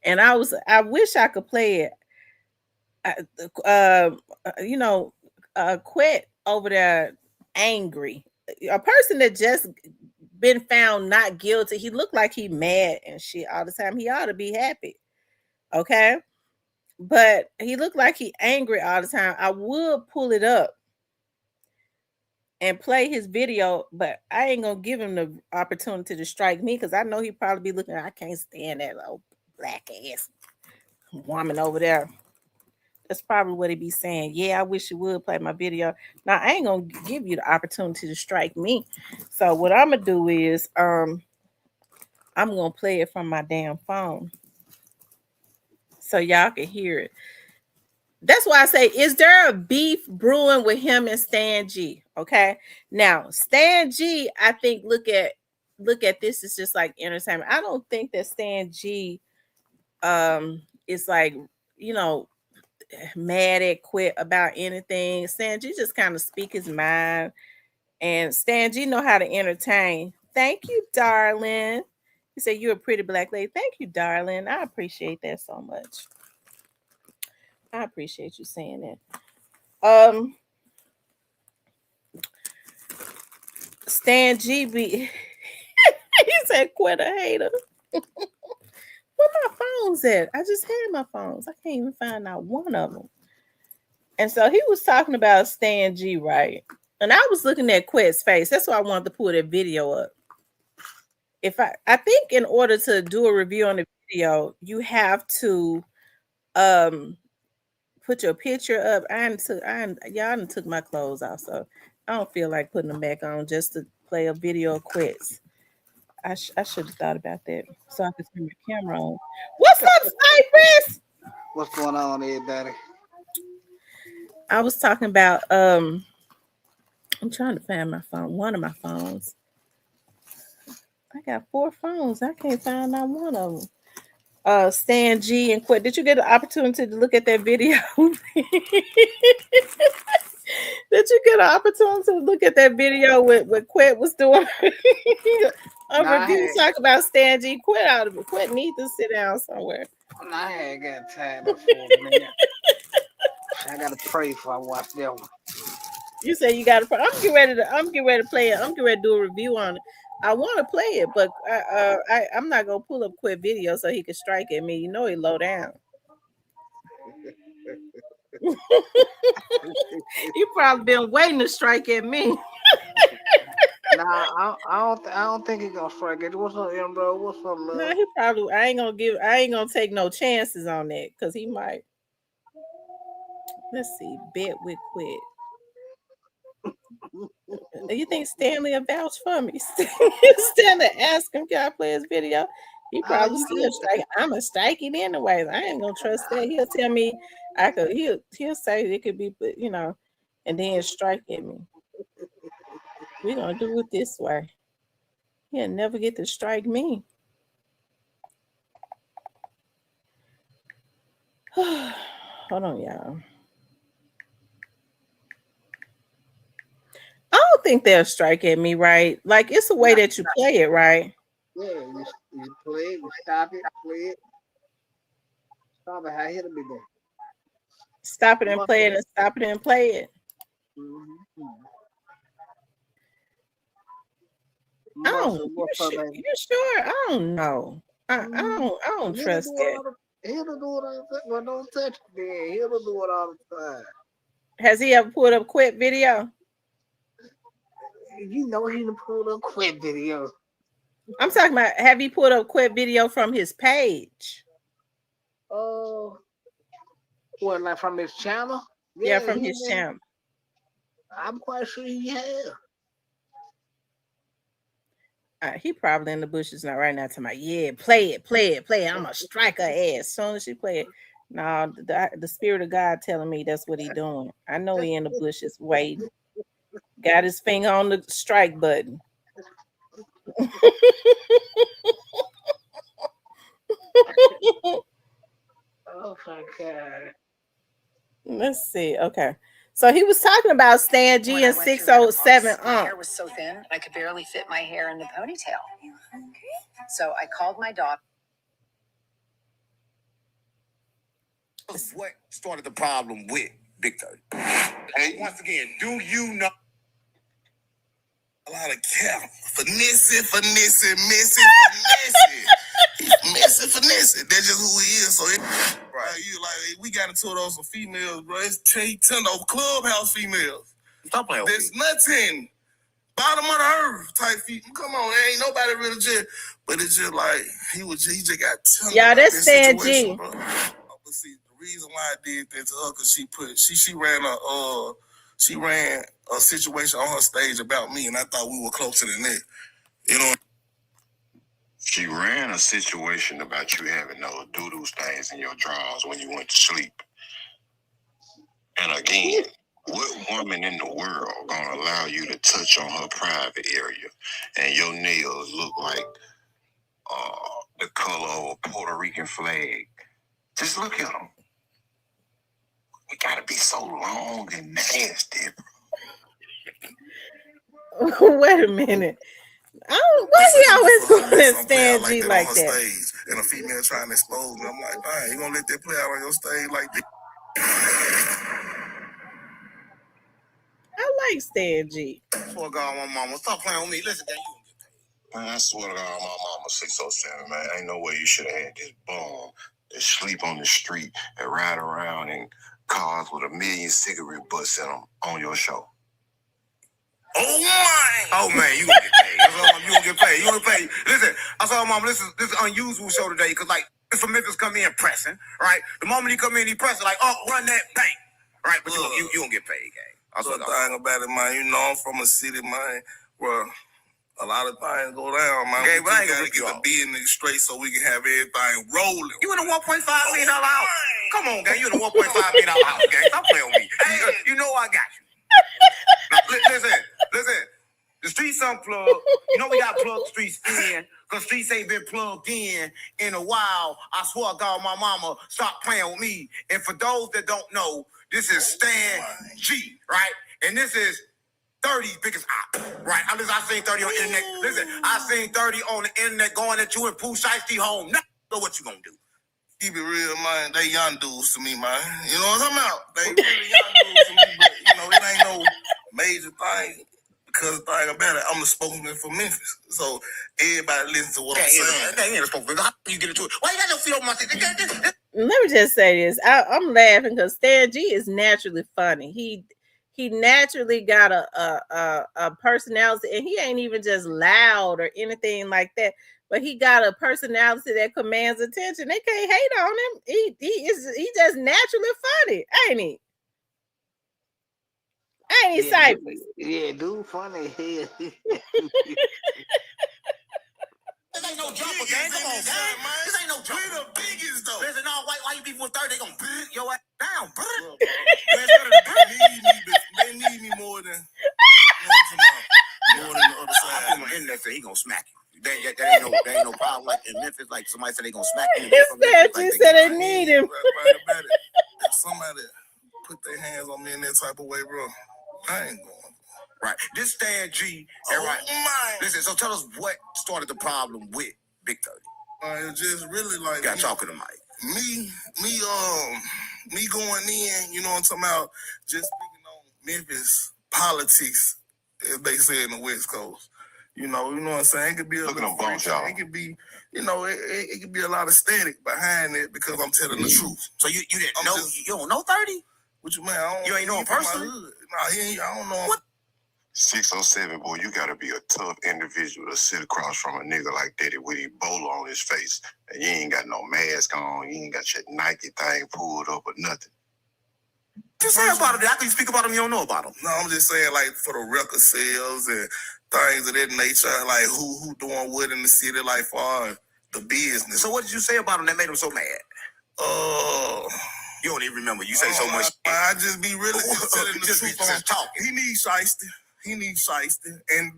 And I wish I could play it. Quit over there angry. A person that just been found not guilty. He looked like he mad and shit all the time. He ought to be happy. Okay. But he looked like he angry all the time. I would pull it up and play his video, but I ain't gonna give him the opportunity to strike me because I know he probably be looking. I can't stand that little black ass woman over there. That's probably what he be saying. Yeah, I wish you would play my video. Now I ain't gonna give you the opportunity to strike me. So what I'm gonna do is I'm gonna play it from my damn phone so y'all can hear it. That's why I say, is there a beef brewing with him and Stan G? Okay. Now, Stan G, I think look at this as just like entertainment. I don't think that Stan G is like, you know, mad at Quit about anything. Stan G just kind of speak his mind. And Stan G know how to entertain. Thank you, darling. He said, you're a pretty black lady. Thank you, darling. I appreciate that so much. I appreciate you saying that. Stan GB, he said, "Quit a hater." Where my phones at? I just had my phones. I can't even find out one of them. And so he was talking about Stan G, right? And I was looking at Quet's face. That's why I wanted to pull that video up. I think in order to do a review on the video, you have to put your picture up. Y'all took my clothes off, so I don't feel like putting them back on just to play a video of Quet's. I should have thought about that so I could turn my camera on. What's up, Cypress? What's going on, everybody? I was talking about I'm trying to find my phone. One of my phones. I got 4 phones. I can't find not one of them. Stan G and Quit. Did you get an opportunity to look at that video? Did you get an opportunity to look at that video with Quit was doing a review talk about Stan G? Quit need to sit down somewhere. I ain't got time for a minute. I gotta pray before I watch that one. You say you gotta pray. I'm getting ready to play it. I'm getting ready to do a review on it. I want to play it, but I'm not gonna pull up Quit video so he can strike at me. You know he low down. You probably been waiting to strike at me. Nah, I don't think he's gonna strike it. What's up, young bro? What's up, love? No, he probably. I ain't gonna take no chances on that because he might. Let's see. Bet with Quit. You think Stanley will vouch for me? Stanley ask him, can I play his video? He probably still strike. I'm a strike it anyways. I ain't gonna trust that. He'll tell me I could. He'll say it could be, you know, and then strike at me. We're gonna do it this way. He'll never get to strike me. Hold on, y'all. I don't think they'll strike at me, right? Like it's a way that you play it, right? Yeah, you play it, you stop it, play it. Stop it, how hit it be there. Stop it and play it, and stop it and play it. Mm-hmm. You sure? I don't know. I don't trust that. He'll do it all the time. Well, don't touch me. He'll do it all the time. Has he ever pulled up Quit video? You know he pulled up Quit video. I'm talking about, have he pulled up Quit video from his page? Oh, what, like from his channel? Yeah, from his channel. I'm quite sure he has. He probably in the bushes now right now talking about, yeah, play it. I'm gonna strike her ass as soon as she play it. No, the spirit of God telling me that's what he doing. I know he in the bushes waiting. Got his finger on the strike button. Oh my God. Let's see. Okay. So he was talking about Stan G and 607. My hair was so thin, I could barely fit my hair in the ponytail. So I called my doctor. What started the problem with Big 30? And once again, do you know a lot of cap? Finessing. Finessing. That's just who he is. So, right, you like, we got into it on some females, bro. It's 10 over Clubhouse females. Stop playing with There's me. nothing. Bottom of the earth type feet. Come on, ain't nobody really just. But it's just like he just got tongue Yeah, about that's that Stan situation, G. bro. But see, the reason why I did that to her, cause she ran a situation on her stage about me, and I thought we were closer than that. You know. She ran a situation about you having those doo-doo stains in your drawers when you went to sleep. And again, what woman in the world gonna allow you to touch on her private area and your nails look like the color of a Puerto Rican flag? Just look at them. We gotta be so long and nasty. Wait a minute. Why we always going to Stan G like that? Stage, and a female trying to expose me. I'm like, man, you gonna let that play out on your stage like that? I like Stan G. I swear to God, my mama, stop playing with me. Listen, you gonna get paid. Man, I swear to God, my mama 607, man. Ain't no way you should have had this bum that sleep on the street and ride around in cars with 1 million cigarette butts in them on your show. Oh my! Oh man, you gonna get paid. You gonna get paid. You gonna get paid. Listen, I saw mom. This is an unusual show today because like if a Memphis come in pressing, right? The moment he come in, he pressing like, oh, run that bank, right? But you gonna get paid, gang. I saw the thing about it, man. You know, I'm from a city, man, where a lot of things go down, man. Okay, but I ain't gonna get the business straight so we can have everything rolling. You in a $1.5 million house? Come on, gang. You in a $1.5 million house, gang. Stop playing with me. Hey, you know I got you. Now, listen. The streets unplugged. You know we got to plug the streets in because streets ain't been plugged in a while. I swear to God, my mama, stop playing with me. And for those that don't know, this is Stan G, right? And this is 30's biggest op, right? I seen 30 on the internet. Listen, I seen 30 on the internet going at you and Pooh Shiesty home. Now, know what you gonna do. Keep it real, man. They young dudes to me, man. You know what I'm talking about? They really young dudes to me, but, you know, it ain't no major thing. Because the thing about it, I'm the spokesman for Memphis. So everybody listen to what I'm saying. That ain't a spokesman. How you get into it? Why you got your feet on my seat? Let me just say this. I'm laughing because Stan G is naturally funny. He naturally got a personality, and he ain't even just loud or anything like that. But he got a personality that commands attention. They can't hate on him. He just naturally funny, ain't he? Ain't he, Cypress? Yeah, dude, funny. This ain't no jumper, gang. Come on, gang. This ain't no jumper. We're the biggest, though. Listen, no, why you beef with 30? They gonna beat your ass down, bro. They need me more than the other side. I put my internet say he gonna smack you. That ain't no problem. Like in Memphis, like somebody said they gonna smack you. He said they need him. If somebody put their hands on me in that type of way, bro, I ain't going. Right. This Stan G. And right. My. Listen, so tell us what started the problem with Big 30. It's just really like. Got talking to Mike. Me going in, you know what I'm talking about? Just speaking on Memphis politics, as they say in the West Coast. You know what I'm saying? It could be a little bump, y'all. It could be, it could be a lot of static behind it because I'm telling the truth. So you didn't know? You don't know 30? What you mean? You ain't know him personally? Nah, I don't know him. What? 607, boy, you gotta be a tough individual to sit across from a nigga like that with a bolo on his face, and you ain't got no mask on, you ain't got your Nike thing pulled up or nothing. Just say about it. I can speak about him, you don't know about him. No, I'm just saying, like, for the record sales and things of that nature, like, who doing what in the city, like, for the business. So what did you say about him that made him so mad? You don't even remember. You say so much. I just be really just telling the truth on talking. He needs shiesty. And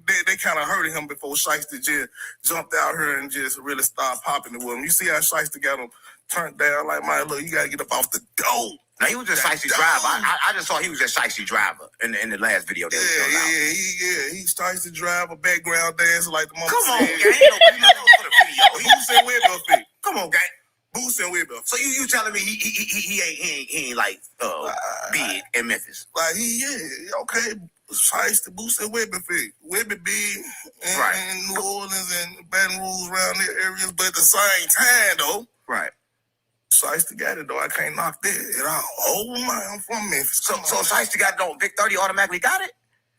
they kind of hurted him before shiesty just jumped out here and just really started popping it with him. You see how shiesty got him turned down? Like, man, look, you got to get up off the dough. Now, he was just shiesty driver. I just saw he was just shiesty driver in the last video. He's shiesty driver, background dancer like the mother. Come on, gang. Ain't no for the video. Boost and Webber effect. Come on, gang. Boost and Webber. So you telling me he ain't like big in Memphis? Like okay. Shiesty, Boost and Webber effect. Webber big in New Orleans and Baton Rouge around their areas, but at the same time though. Right. Shiesty got it though. I can't knock that at all. Oh my, I'm from Memphis. So Shiesty got it on Big 30 automatically got it?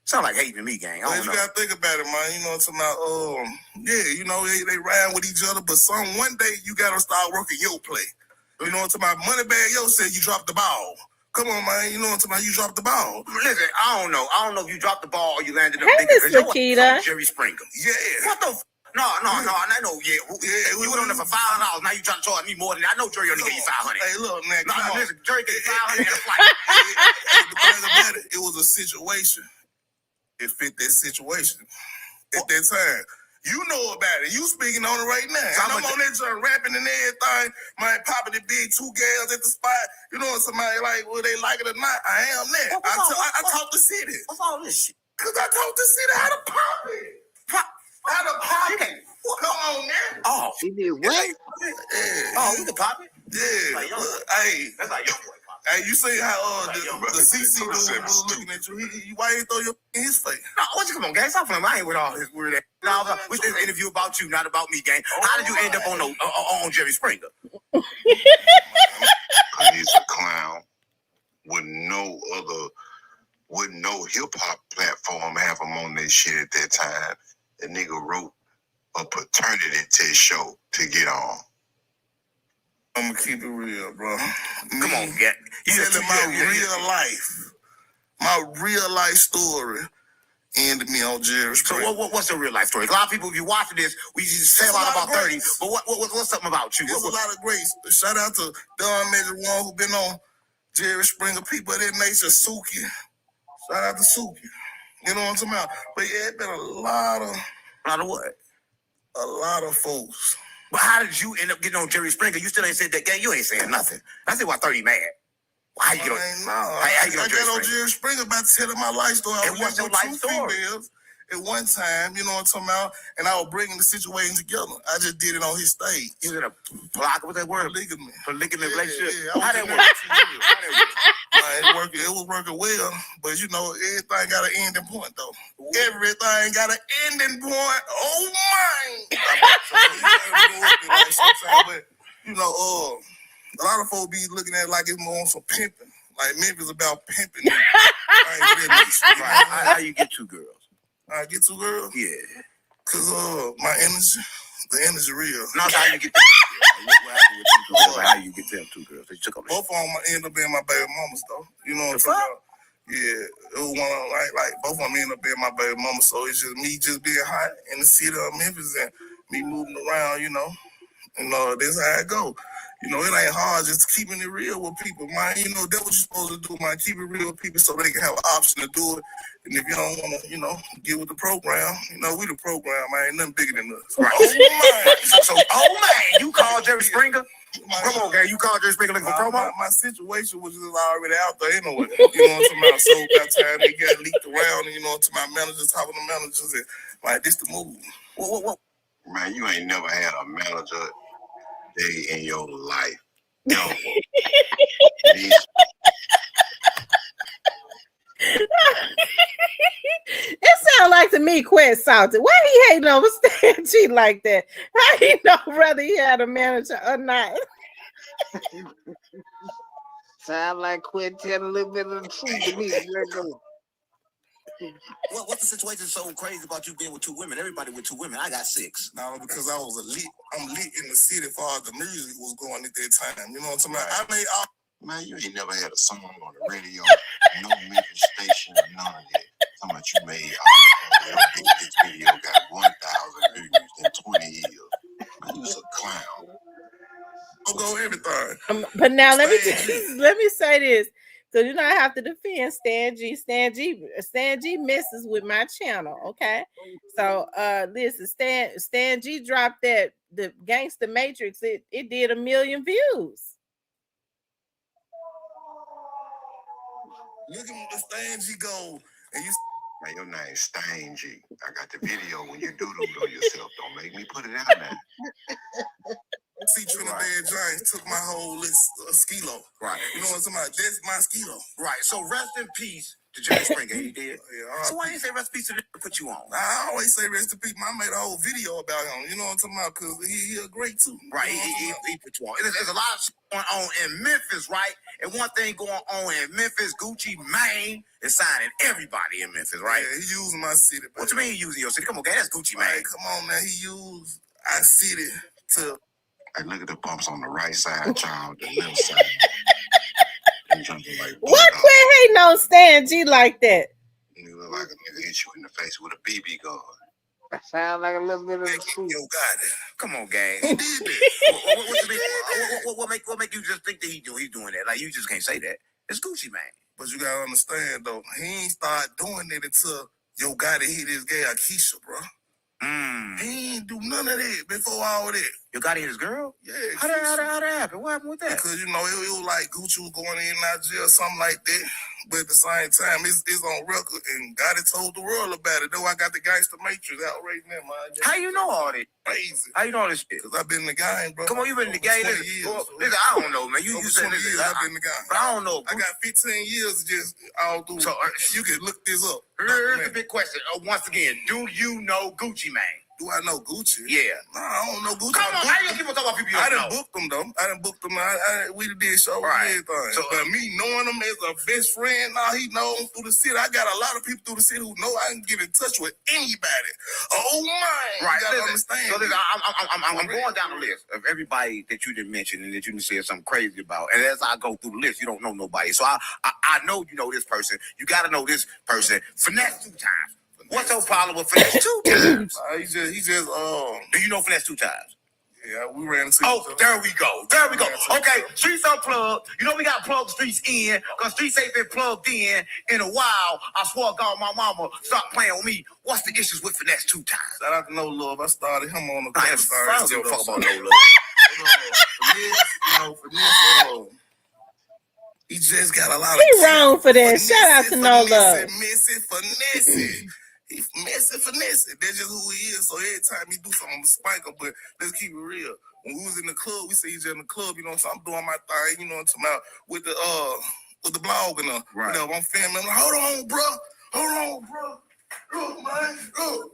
Sound like hating me, gang. Well, you gotta think about it, man. You know what I'm talking about? Yeah, you know, they ride with each other, but one day you gotta start working your play. You know what I'm talking about? Moneybag Yo said you dropped the ball. Come on, man. You know what I'm talking about? You dropped the ball. Listen, I don't know. I don't know if you dropped the ball or you landed up Hey, bigger. Miss Nikita. Jerry Springer. Yeah. What the No, I know, you went on there for $500. Now you trying to charge me more than that. I know Jerry only gave you $500. Hey, look, man. No, listen, Jerry gave you $500 and a flight. The thing about it, it was a situation. It fit that situation at that time. You know about it. You speaking on it right now. I'm on that joint rapping and everything. Man, popping the big 2 gals at the spot. You know what somebody like, whether they like it or not, I am that. I taught the city. What's all this shit? Because I taught the city how to pop it. How to pop it. Come on now. Oh. He did what? Yeah. Oh, we can pop it? Yeah. Like Hey. That's like your boy pop. Hey, you see how the CC dude was looking at you? Why you throw your in his face? No, what you come on, gang? Stop playing. I ain't with all this weird ass. No, we did an interview about you, not about me, gang. How did you end up on Jerry Springer? He's a clown with no hip hop platform have him on that shit at that time. The nigga wrote a paternity test show to get on. I'm gonna keep it real, bro. Come on, gang. You telling my real life story ended me on Jerry Springer. So what's the real life story? A lot of people, if you watching this, we just say a lot about 30. But what's something about you? There's a lot of grace. Shout out to Don Major One who been on Jerry Springer. People of that nature, Suki. Shout out to Suki. You know what I'm talking about? But yeah, it been a lot of what? A lot of folks. But how did you end up getting on Jerry Springer? You still ain't said that, gang. You ain't saying nothing. I said why 30 mad. How you get on? I got on Jerry Springer about telling my life story. I And what's your life story? At one time, you know what I'm talking about, and I was bringing the situation together. I just did it on his stage. You in a what's that word? Polygamy. Polygamy relationship. Yeah, How that work? It was working well, but you know, everything got an ending point though. Everything got an ending point. Oh my! But you know, a lot of folks be looking at it like it's more on some pimping. Like Memphis about pimping. How you get 2 girls? I get 2 girls? Yeah. Cause my energy, the energy real. No, how you get 2 girls? What happened with 2 girls? How you get them 2 girls? You took both of them end up being my baby mamas though. You know what I'm saying? Yeah, it was one of like both of them end up being my baby mama. So it's just me just being hot in the city of Memphis and me moving around, you know. And that's how it go. You know, it ain't hard just keeping it real with people, man. You know, that's what you're supposed to do, man. Keep it real with people so they can have an option to do it. And if you don't want to, you know, get with the program, you know, we the program, man. Ain't nothing bigger than us. Right. Oh, man. So, you called Jerry Springer? Come on, gang. You called Jerry Springer looking for promo? My situation was just already out there anyway. You know what I'm talking about? So by the time they got leaked around, and, you know, to my managers, talking to managers, and like, this the move. What? Man, you ain't never had a manager day in your life. No. It sounds like to me, Quest Salty. Why he hating over Stan G like that? How he know whether he had a manager or not? Sound like Quinn telling a little bit of the truth to me. What's the situation so crazy about you being with 2 women? Everybody with 2 women. I got 6. No, because I was I'm lit in the city as far as the music was going at that time. You know what I'm talking about? I made all. Man, you ain't never had a song on the radio, no Memphis station, none of that. Talking about you made all this video got 1,000 views in 20 years. Man, you was a clown. I'll go everything. But now let me say this. So you know I have to defend Stan G. Stan G messes with my channel, okay? So listen, Stan G dropped that the Gangsta Matrix. It did 1 million views. Look at the Stan G go, and you. Man, your name's Stan G. I got the video when you doodled on yourself. Don't make me put it out now. See, Trinidad Giants took my whole list of skilo. Right. You know what I'm talking about? That's my skilo. Right. So rest in peace to Jerry Springer, he did. Yeah, so why didn't you say rest in peace to put you on? I always say rest in peace. I made a whole video about him. You know what I'm talking about? Because he a great too. Right, he put you on. There's a lot of shit going on in Memphis, right? And one thing going on in Memphis, Gucci Mane is signing everybody in Memphis, right? Yeah, he using my city. Baby. What you mean he using your city? Come on, gang, that's Gucci Mane. Right, come on, man. He used our city to... Hey, look at the bumps on the right side, child, the left side. Like what quit hating on Stan G like that? You look like a nigga hit you in the face with a BB gun. That sound like a little bit of a Yo, God, come on, gang. He did that. What make you just think that he's doing that? Like, you just can't say that. It's Gucci Mane. But you gotta understand, though, he ain't start doing it until Yo Gotti hit his girl Keisha, bro. He ain't do none of that before all that. Yo Gotti hit his girl? Yeah. How that happen? What happened with that? Because, you know, it was like Gucci was going in Nigeria or something like that. But at the same time, it's on record, and Gotti told the world about it. Though I got the Gangsta Matrix out right now, man. How you know all this? Crazy. How you know all this shit? Because I've been in the game, bro. Come on, you been in the game? Listen, I don't know, man. You said 20 years I've been in the game. But I don't know. I got 15 years just all through. So you can look this up. Here's the big question. Once again, do you know Gucci Mane? Do I know Gucci? Yeah. No, I don't know Gucci. Come on, how you people talk about people you don't know? I done booked them, though. We did shows and everything. So, but me knowing him as a best friend, now he knows through the city. I got a lot of people through the city who know I can get in touch with anybody. Oh, my. Right. You gotta understand. So listen, I'm going down the list of everybody that you didn't mention and that you didn't say something crazy about. And as I go through the list, you don't know nobody. So I know you know this person. You got to know this person. Finesse 2 times. What's your problem with Finesse 2 times? He just do you know Finesse 2 times? Yeah, we ran into there we go. Okay, Streets Unplugged. You know we got to plug Streets in, because Streets ain't been plugged in a while. I swear God, my mama, stop playing with me. What's the issues with Finesse 2 times? Shout out to No Love. I started him on the cover. I don't give a fuck about No Love. Finesse, he just got a lot of... He wrong for that. Shout out to No Love. Finesse. He finesse. That's just who he is. So every time he do something, I'm spike him. But let's keep it real. When we was in the club, we say he's in the club, you know what I'm saying? I'm doing my thing, you know what I'm talking about, with the blog and right. You know, I'm filming. I'm like, hold on, bro. Look, man, hold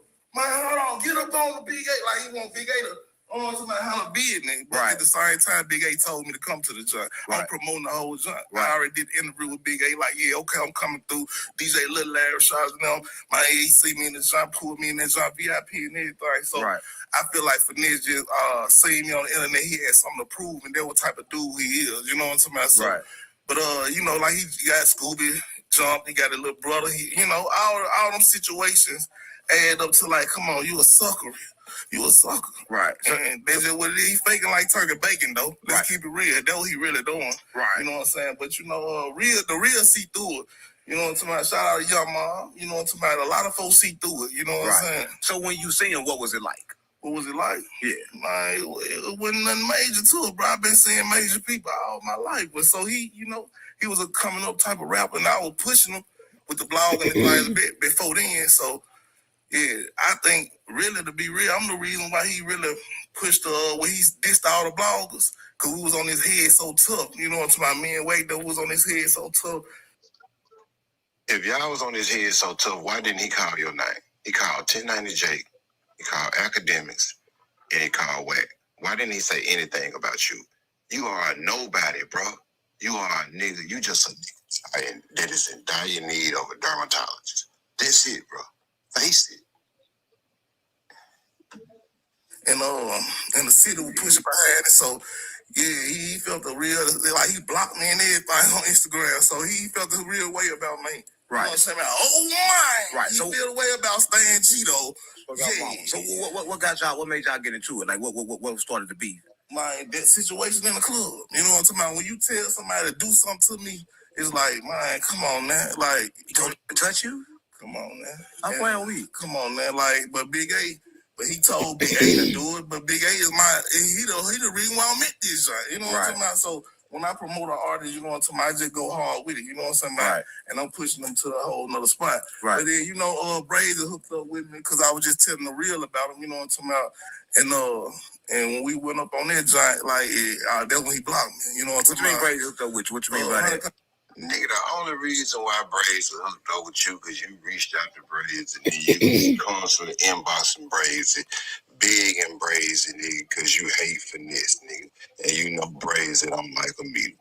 on. Get up on the Big A. Like, he want Big A to... I want somebody to handle business, but at the same time, Big A told me to come to the joint. Right. I'm promoting the whole joint. Right. I already did the interview with Big A, like, yeah, okay, I'm coming through. DJ Little Larry Shots, you know, my he see me in the joint, pulled me in that joint, VIP and everything. So I feel like Finesse just seeing me on the internet, he had something to prove, and that what type of dude he is, you know what I'm talking about? So, but, you know, like, he got Scooby Jump, he got a little brother, you know, all them situations add up to, like, come on, you a sucker. You a sucker. Right. And that's just what it is. He faking like turkey bacon, though. Let's keep it real. That's what he really doing. Right. You know what I'm saying? But, you know, the real see through it. You know what I'm talking about? Shout out to Young Mom. You know what I'm talking about? A lot of folks see through it. You know what I'm saying? So when you see him, what was it like? What was it like? Yeah. Man, it wasn't nothing major to it, bro. I've been seeing major people all my life. But so he, you know, he was a coming up type of rapper, and I was pushing him with the blog and the things a bit before then. So, yeah, I think really, to be real, I'm the reason why he really pushed when he dissed all the bloggers, because we was on his head so tough. You know what I'm talking about? Me and Wade that was on his head so tough. If y'all was on his head so tough, why didn't he call your name? He called 1090 Jake, he called Academics, and he called Wack. Why didn't he say anything about you? You are a nobody, bro. You are a nigga. You just a nigga that is in dire need of a dermatologist. That's it, bro. Face it. And the city was pushing behind it, so yeah, he felt a real, like, he blocked me and everything on Instagram, so he felt a real way about me. Right. You know what I'm saying? Oh my! Right. He feel a way about Stan Cheeto. Yeah. So what got y'all? What made y'all get into it? Like what started the beef? Man, that situation in the club. You know what I'm talking about? When you tell somebody to do something to me, it's like, man, come on now. Like, he don't touch you? Come on now. I'm playing weak. Come on now. Like, but Big A, but he told Big A to do it. But Big A is he the reason why I'm at this joint. You know what I'm talking about? So when I promote an artist, you know what I'm talking about, I just go hard with it. You know what I'm saying? Right. And I'm pushing them to a whole nother spot. Right. But then, you know, Brazy hooked up with me because I was just telling the real about him. You know what I'm talking about? And when we went up on that joint, like, that's when he blocked me. You know what I'm talking about? What you mean Brazy hooked up with you? What you mean by that? Nigga, the only reason why Braids was hooked up with you because you reached out to Braids and then you comes from the inbox and Braids, big and Braids, nigga, because you hate finesse, nigga. And you know Braids that don't like a meter.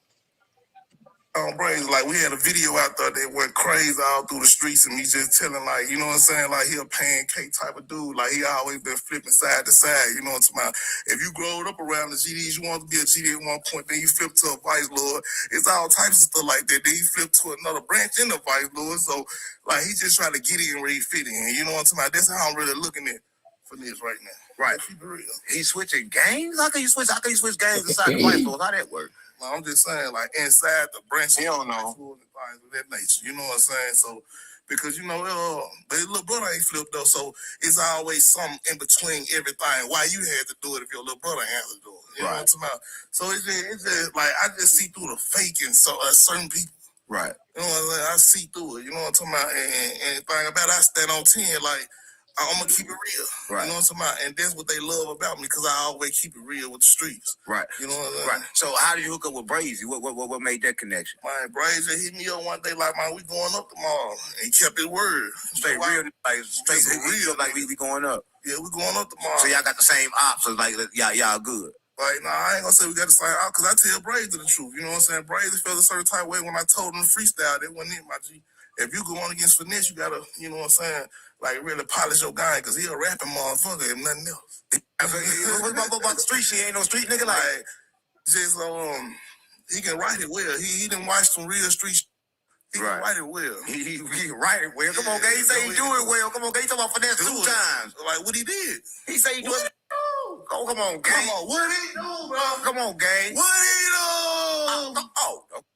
Braids, like we had a video out there that went crazy all through the streets and me just telling like, you know what I'm saying? Like he a pancake type of dude. Like he always been flipping side to side, you know what I'm saying? If you growed up around the GDs, you want to be a GD at one point, then you flip to a vice lord. It's all types of stuff like that. Then you flip to another branch in the vice lord. So like he just trying to get in where he fit in. You know what I'm saying? That's how I'm really looking at for this right now. Right. Keep it real. He's switching games? How can you switch games inside the vice lord? How that work? No, I'm just saying, like, inside the branch, you don't know. Things of that nature, you know what I'm saying? So, because, you know, but his little brother ain't flipped, though, so it's always something in between everything. Why you had to do it if your little brother had to do it? You know what I'm talking about? So, it's just, like, I just see through the faking so certain people. Right. You know what I'm saying? I see through it, you know what I'm talking about? And thing about it, I stand on 10, like, I'm gonna keep it real. Right. You know what I'm talking about? And that's what they love about me because I always keep it real with the streets. Right. You know what I'm saying? Right. So how do you hook up with Brazy? What made that connection? Man, Brazy hit me up one day like, man, we going up tomorrow. And he kept his word. Straight real, like straight real, like we going up. Yeah, we going up tomorrow. So y'all got the same ops, so like y'all good. Like, nah, I ain't gonna say we got the same ops because I tell Brazy the truth. You know what I'm saying? Brazy felt a certain type of way when I told him to freestyle. That wasn't it, my G. If you go on against finesse, you gotta, you know what I'm saying? Like really polish your guy, cause he a rapping motherfucker and nothing else. What's about the street shit? Ain't no street nigga like just he can write it well. He didn't watch some real street shit. He can write it well. He can write it well. Come on, guy. He say he do it well. Come on, guy. He talking about finesse 2 times. Like what he did. He say he do it. Oh, come on, gang. Come on, what he do, bro? Come on, gang. What he do?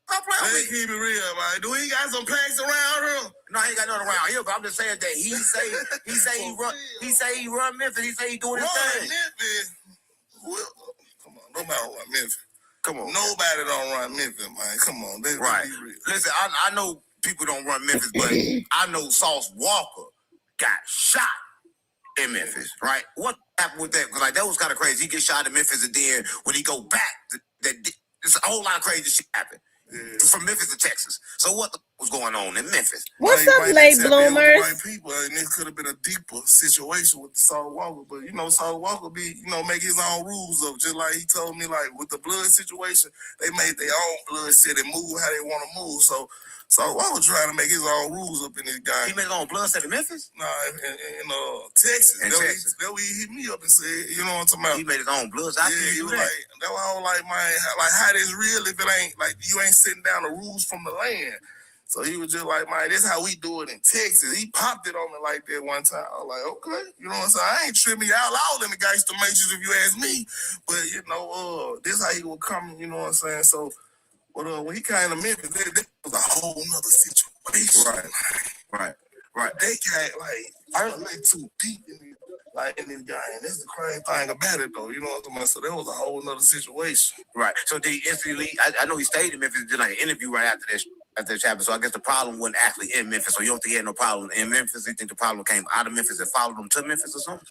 Stop playing with me. Keep it real, man. Do he got some packs around here? No, he ain't got nothing around here, but I'm just saying that he say he run Memphis. He say he doing his thing. Memphis? Well, come on, nobody don't run Memphis. Come on. Nobody don't run Memphis, man. Come on, let's be real. Listen, I know people don't run Memphis, but I know Sauce Walker got shot in Memphis, right? What happened with that? Because like that was kind of crazy. He get shot in Memphis, and then when he go back, there's a whole lot of crazy shit happened. Yeah. From Memphis to Texas. So what was going on in Memphis? What's up, late bloomers? Right people, and it could have been a deeper situation with the Saul Walker, but you know, Saul Walker make his own rules up. Just like he told me, like with the blood situation, they made their own blood set and move how they want to move. So Walker trying to make his own rules up in this guy. He made his own blood set in Memphis? Nah, in Texas. Texas. That way he hit me up and said, you know what I'm talking about? He made his own blood. He was like, that's why I was like, man, like how this real if it ain't like you ain't sitting down the rules from the land. So he was just like, man, this how we do it in Texas. He popped it on me like that one time. I was like, okay, you know what I'm saying? I ain't tripping y'all out in the gangster matrix if you ask me. But you know, this how he would come, you know what I'm saying? So but when he came to Memphis, that was a whole nother situation. Right. They came like too deep in this guy, and that's the crazy thing about it, though. You know what I'm saying? So that was a whole nother situation. Right. So they instantly, I know he stayed in Memphis, did like an interview right after this happened. So I guess the problem wasn't actually in Memphis. So you don't think he had no problem in Memphis? You think the problem came out of Memphis and followed him to Memphis or something?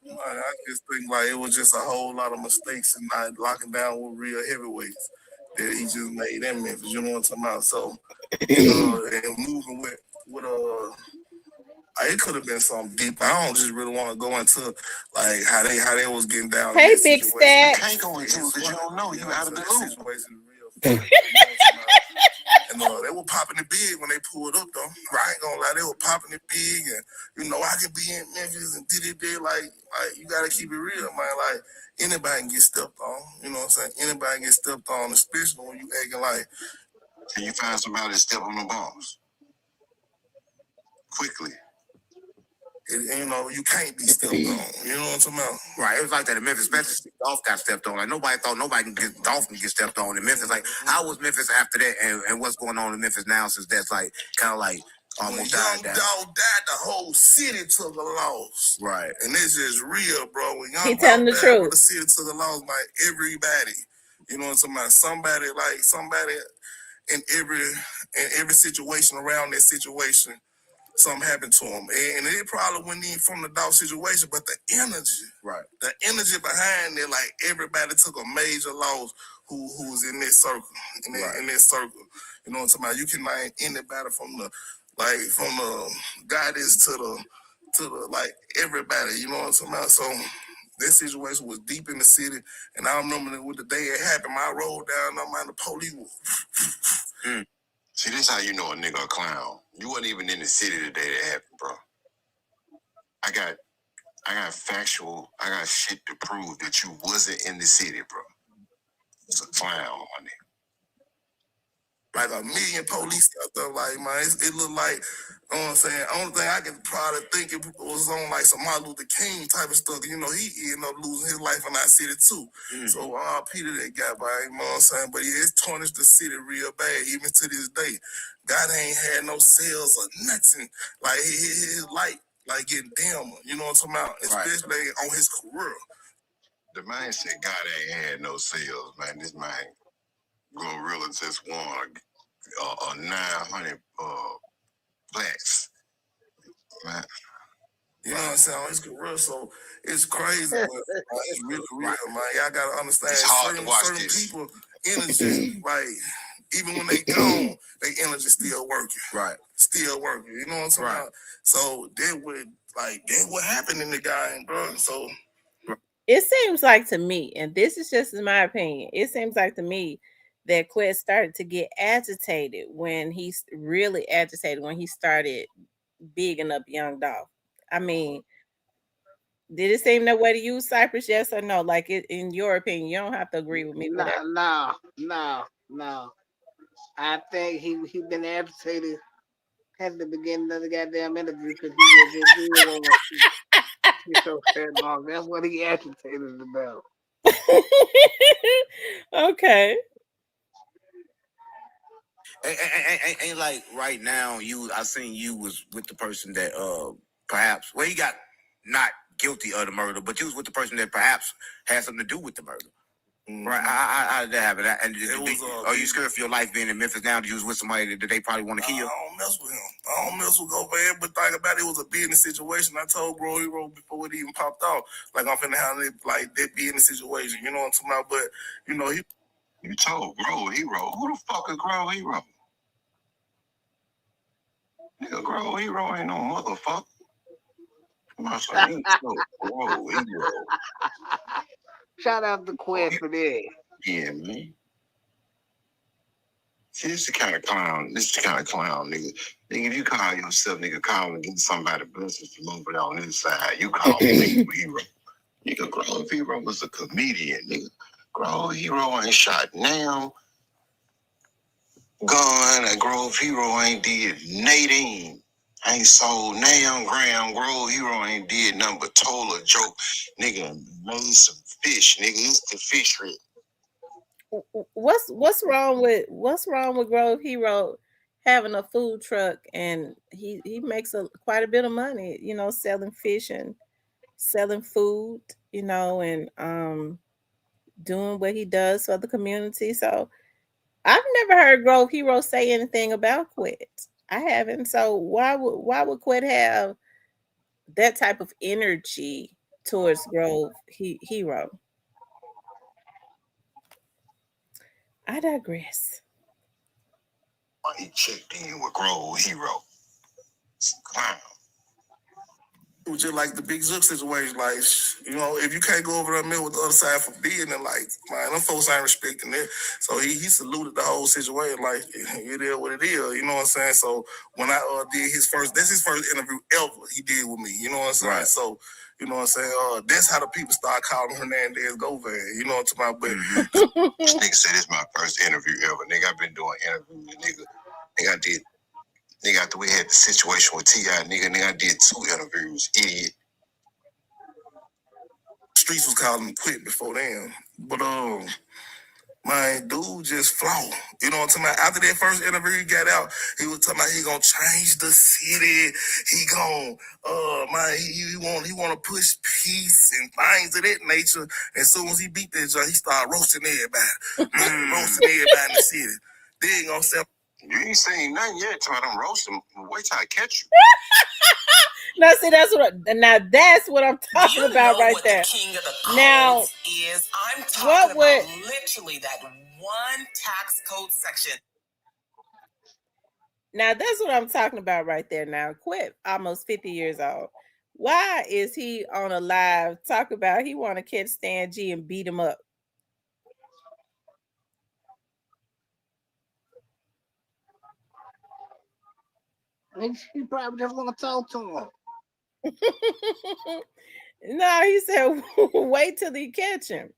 I just think like it was just a whole lot of mistakes and not locking down with real heavyweights that he just made in Memphis. You know what I'm talking about? So and moving with it could have been something deep. I don't just really want to go into like how they was getting down. Hey, Big Stat. You can't go into it because you don't know. You out of the loop. And they were popping it big when they pulled up, though. I ain't gonna lie, they were popping it big, and you know I could be in Memphis and did it there. Like you gotta keep it real, man. Like anybody can get stepped on. You know what I'm saying? Anybody can get stepped on, especially when you acting like. Can you find somebody to step on the balls quickly? You know, you can't be stepped on. You know what I'm talking about? Right. It was like that in Memphis. Especially Dolph got stepped on. Like nobody thought nobody can get Dolph can get stepped on in Memphis. Like how was Memphis after that, and what's going on in Memphis now since that's like kind of like almost died down. Dog died, the whole city took a loss. Right. And this is real, bro. When Young He telling the truth. The city took a loss by everybody. You know what I'm talking about? Somebody in every situation around that situation. Something happened to him. And it probably wasn't even from the dog situation, but the energy. Right. The energy behind it, like everybody took a major loss who was in that circle, in that circle. You know what I'm talking about? You can name anybody from the goddess to the like everybody. You know what I'm talking about? So that situation was deep in the city, and I remember that with the day it happened, I rolled down. I'm on the police. See, this how you know a nigga a clown. You wasn't even in the city the day that happened, bro. I got shit to prove that you wasn't in the city, bro. It's a clown, my nigga. Like a million police out there, like, man, it looked like, you know what I'm saying? Only thing I can probably think it was on like some Martin Luther King type of stuff. You know, he ended up losing his life in our city too. So Peter that guy, by, you know what I'm saying? But it's tarnished the city real bad, even to this day. God ain't had no sales or nothing. Like his light, like getting dimmer. You know what I'm talking about? Especially on his career. The man said God ain't had no sales, man. This man Gorilla just won 900 plaques, man. You know what I'm saying? On his career, so it's crazy, but it's really real, man. Y'all gotta understand. It's hard to watch certain this. people energy, like even when they gone, they energy still working. Right. Still working. You know what I'm talking about? So that what happened in the game, bro. So it seems like to me, and this is just in my opinion, it seems like to me that Quest started to get agitated when he's really agitated when he started bigging up Young Dolph. I mean, did it seem that way to you, Cypress? Yes or no? Like it, in your opinion, you don't have to agree with me. No. I think he been agitated at the beginning of the goddamn interview because he was just doing he's so sad long. That's what he agitated about. Okay. Ain't like right now. I seen you was with the person that perhaps he got not guilty of the murder, but you was with the person that perhaps had something to do with the murder. Right? How did that happen? And are you scared for your life being in Memphis now? You was with somebody that they probably want to kill? I don't mess with him. I don't mess with Gobert, but think about it was a business situation. I told Bro Hero before it even popped out, like I'm finna handle it like that business situation. You know what I'm talking about? But you know You told Grow Hero. Who the fuck is Grow Hero? Nigga, Grow Hero ain't no motherfucker. Grow Hero. Shout out to Quest for that. Yeah, man. See, this is the kind of clown, nigga. Nigga, if you call yourself, nigga, call and get somebody blessings from over there on this side, you call me Hero. Nigga, Grow Hero was a comedian, nigga. Grow Hero ain't shot now. Gun and Grove Hero ain't did Nadine. Ain't sold now Graham. Grove Hero ain't did nothing but told a joke. Nigga made some fish. Nigga, it's the fish rip. What's wrong with Grove Hero having a food truck, and he makes quite a bit of money, you know, selling fish and selling food, you know, and doing what he does for the community. So I've never heard Grove Hero say anything about Quit. I haven't. So why would Quit have that type of energy towards Grove Hero? I digress. He checked in with Grove Hero. Clown. it was just like the Big Zook situation. Like, you know, if you can't go over there and meet with the other side for being and like, man, them folks ain't respecting it. So he saluted the whole situation. Like, it is what it is. You know what I'm saying? So when I did that's his first interview ever he did with me. You know what I'm saying? Right. So, you know what I'm saying? That's how the people start calling Hernandez Govan. You know what I'm talking about? But this nigga said it's my first interview ever. Nigga, I've been doing interviews, nigga. Nigga, I did. Nigga, after we had the situation with T.I., nigga, I did 2 interviews, idiot. Streets was calling him Quit before then. But my dude just flow. You know what I'm talking about? After that first interview he got out, he was talking about he gonna change the city. He gonna he wanna push peace and things of that nature. As soon as he beat that joint, he started roasting everybody. Roasting everybody in the city. They ain't gonna sell. You ain't saying nothing yet till I'm roasting. Wait till I catch you. Now, see, that's what I'm talking about right there. King of the Now, codes is? I'm what talking would about literally that one tax code section. now that's what I'm talking about right there. Now, Quit almost 50 years old. Why is he on a live talk about he want to catch Stan G and beat him up? He probably just want to talk to him. No, he said wait till they catch him.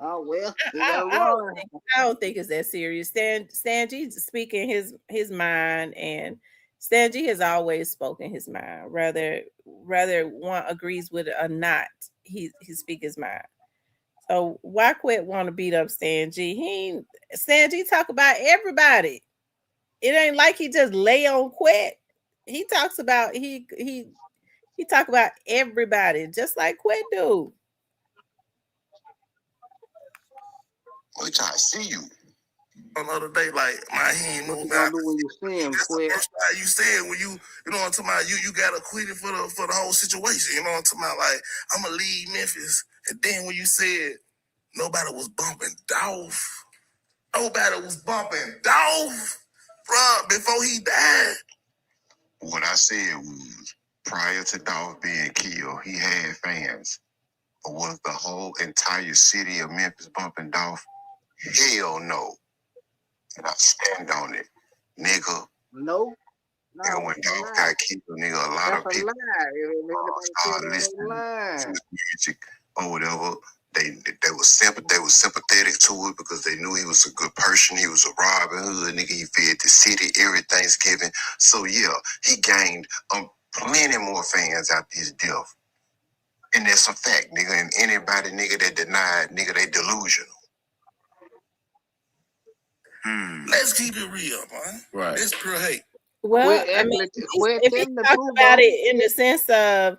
Oh well, he I, got I, to I don't run. I don't think it's that serious. Stan G speaking his mind, and Stan G has always spoken his mind. Whether one agrees with it or not, he speak his mind. So why Quit want to beat up Stan G? Stan G talk about everybody. It ain't like he just lay on Quit. He talks about he talk about everybody, just like Quit do. Which I see you. Another day, like my he ain't What you moving gonna out. do when you see him, That's the Quit? first time you said when you know what I'm talking about. You got acquitted for the whole situation. You know what I'm talking about. Like I'm gonna leave Memphis, and then when you said nobody was bumping Dolph, nobody was bumping Dolph, bruh, before he died. What I said was prior to Dolph being killed, he had fans. But was the whole entire city of Memphis bumping Dolph? Hell no. And I stand on it. Nigga, No, nigga, when that's a Dolph lie. got killed, nigga, a lot That's of a people lie. If anybody said started that, they listening to lying. his music or whatever. They was sympathetic to it because they knew he was a good person. He was a Robin Hood nigga. He fed the city every Thanksgiving. So yeah, he gained plenty more fans after his death. And that's a fact, nigga. And anybody, nigga, that denied, nigga, they delusional. Let's keep it real, man. Right. It's pure hate. Well, I mean, Quit if he telling the talks truth, about bro. it in the sense of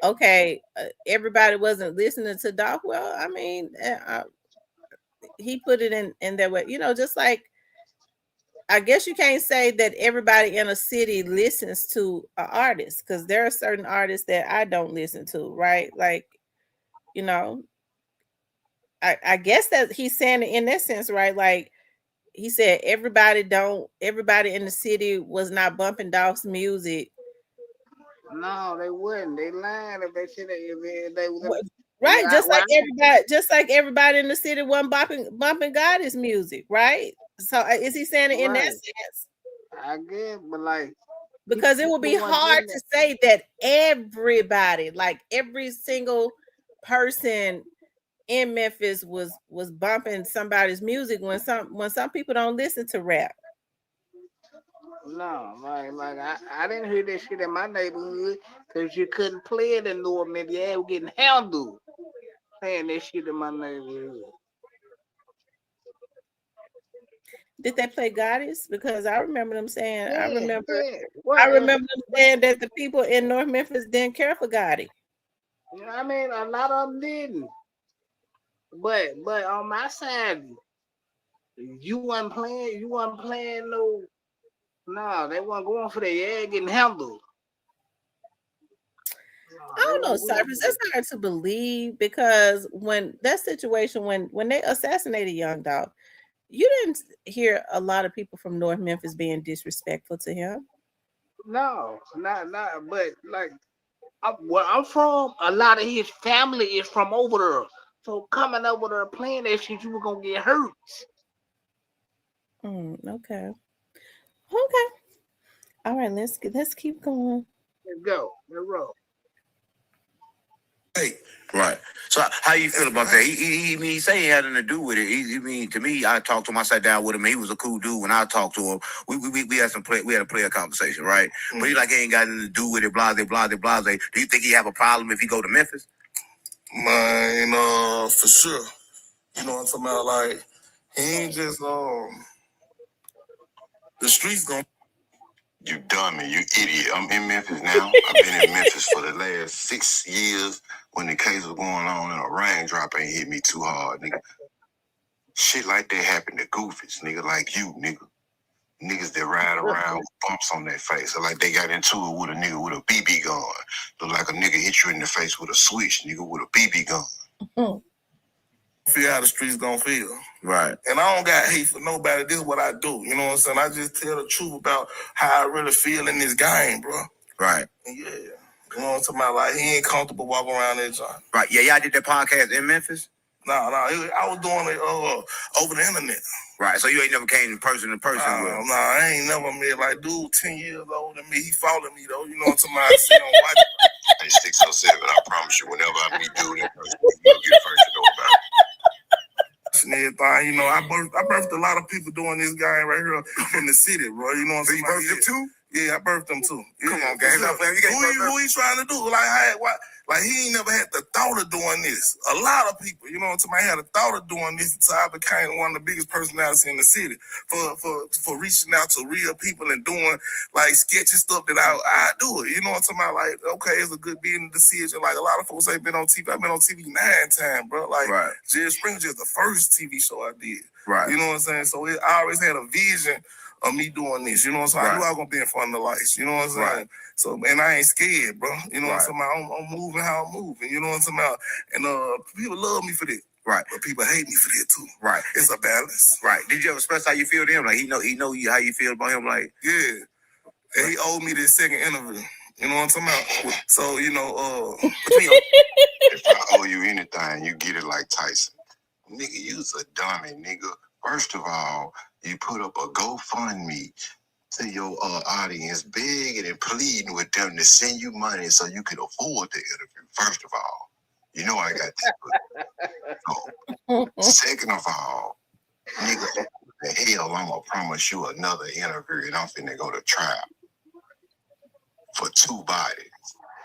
okay, everybody wasn't listening to Doc. Well, I mean, he put it in that way, just like I guess you can't say that everybody in a city listens to an artist because there are certain artists that I don't listen to, right? Like, you know, I guess that he's saying it in that sense, right? Like he said, everybody in the city was not bumping Dolph's music. No, they wouldn't. They lying if they said that. If they was. Right, just like everybody in the city wasn't bumping Goddess music, right? So is he saying it in that sense? I guess, but like Because it would be hard to say that everybody, like every single person in Memphis was bumping somebody's music when some people don't listen to rap. No, like I didn't hear that shit in my neighborhood because you couldn't play it in North Memphis. Yeah, we're getting handled playing that shit in my neighborhood. Did they play Goddess? Because I remember them saying, I remember them saying that the people in North Memphis didn't care for Gotti. I mean, a lot of them didn't. But on my side, you wasn't playing no, they weren't going for that. Yeah, getting handled. I don't know, Cyrus. That's hard to believe because when that situation, when they assassinated Young Dolph, you didn't hear a lot of people from North Memphis being disrespectful to him. No, not. But like, where I'm from, a lot of his family is from over there. So coming over there playing that shit, you were gonna get hurt. Okay. All right. Let's keep going. Let's go. Let's roll. Hey, right. So how you feel about that? He say he had nothing to do with it. He mean to me, I talked to him. I sat down with him. He was a cool dude. When I talked to him, we had we had a player conversation, right? But he like he ain't got nothing to do with it. Blase, blase, blase. Do you think he have a problem if he go to Memphis? Man, for sure. You know what I'm talking about? Like he ain't just the streets gonna. You dummy, you idiot. I'm in Memphis now. I've been in Memphis for the last 6 years when the case was going on and a raindrop ain't hit me too hard, nigga. Shit like that happened to goofies, nigga, like you, nigga. Niggas that ride around with bumps on their face. So like they got into it with a nigga with a BB gun. Look like a nigga hit you in the face with a switch, nigga with a BB gun. Feel how the streets gonna feel. Right. And I don't got hate for nobody. This is what I do. You know what I'm saying? I just tell the truth about how I really feel in this game, bro. Right. And yeah. You know what I'm talking about? Like, he ain't comfortable walking around that joint. Right. Yeah, y'all did that podcast in Memphis? No, I was doing it over the internet. Right. So you ain't never came in person with him? No, I ain't never met, like, dude 10 years older than me. He followed me, though. You know what I'm talking about? I see him watching. Hey, 607, I promise you, whenever I meet dude in person, you'll get first to know about it. And everything, you know, I birthed a lot of people doing this guy right here in the city, bro. You know what I'm saying? You birthed him too? Yeah, I birthed him too. Yeah. Come on, gang. Who he trying to do? Like he ain't never had the thought of doing this. A lot of people, you know what I'm saying? I had a thought of doing this, so I became one of the biggest personalities in the city for reaching out to real people and doing like sketchy stuff that I do it. You know what I'm talking about? Like, okay, it's a good business decision. Like a lot of folks ain't been on TV. I've been on TV 9 times, bro. Like Jerry Springer is the first TV show I did. Right. You know what I'm saying? So I always had a vision of me doing this, you know what I'm saying? I knew I was gonna be in front of the lights, you know what I'm saying? Right. So, and I ain't scared, bro. You know what I'm saying? I'm moving how I'm moving, you know what I'm saying? And people love me for that. Right. But people hate me for that too. Right. It's a balance. Right. Did you ever express how you feel to him? Like he know how you feel about him? Like, yeah. And he owed me this second interview. You know what I'm talking about? So, you know, if I owe you anything, you get it like Tyson. Nigga, you's a dummy, nigga. First of all, you put up a GoFundMe to your audience, begging and pleading with them to send you money so you can afford the interview. First of all, you know I got that. Second of all, nigga, the hell, I'm gonna promise you another interview, and I'm finna go to trial for 2 bodies.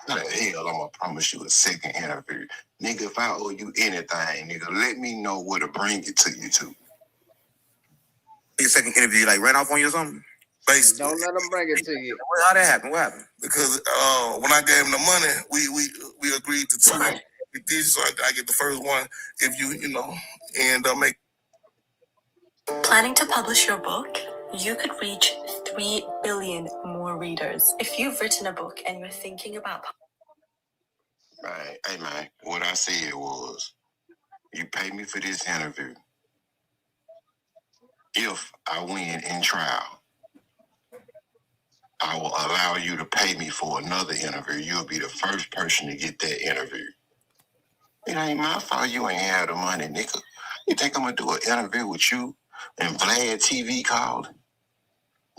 The hell, I'm gonna promise you a second interview. Nigga, if I owe you anything, nigga, let me know where to bring it to you to. Your second interview, like, ran off on you or something? Basically. Don't let them bring it to you. How that happen? What happened? Because when I gave him the money, we agreed to 2. We did, so I get the first one if you know, and make. Planning to publish your book? You could reach 3 billion more readers. If you've written a book and you're thinking about... Right. Hey, man, what I said was, you pay me for this interview. If I win in trial, I will allow you to pay me for another interview. You'll be the first person to get that interview. It ain't my fault you ain't have the money, nigga. You think I'm gonna do an interview with you and Vlad TV calling?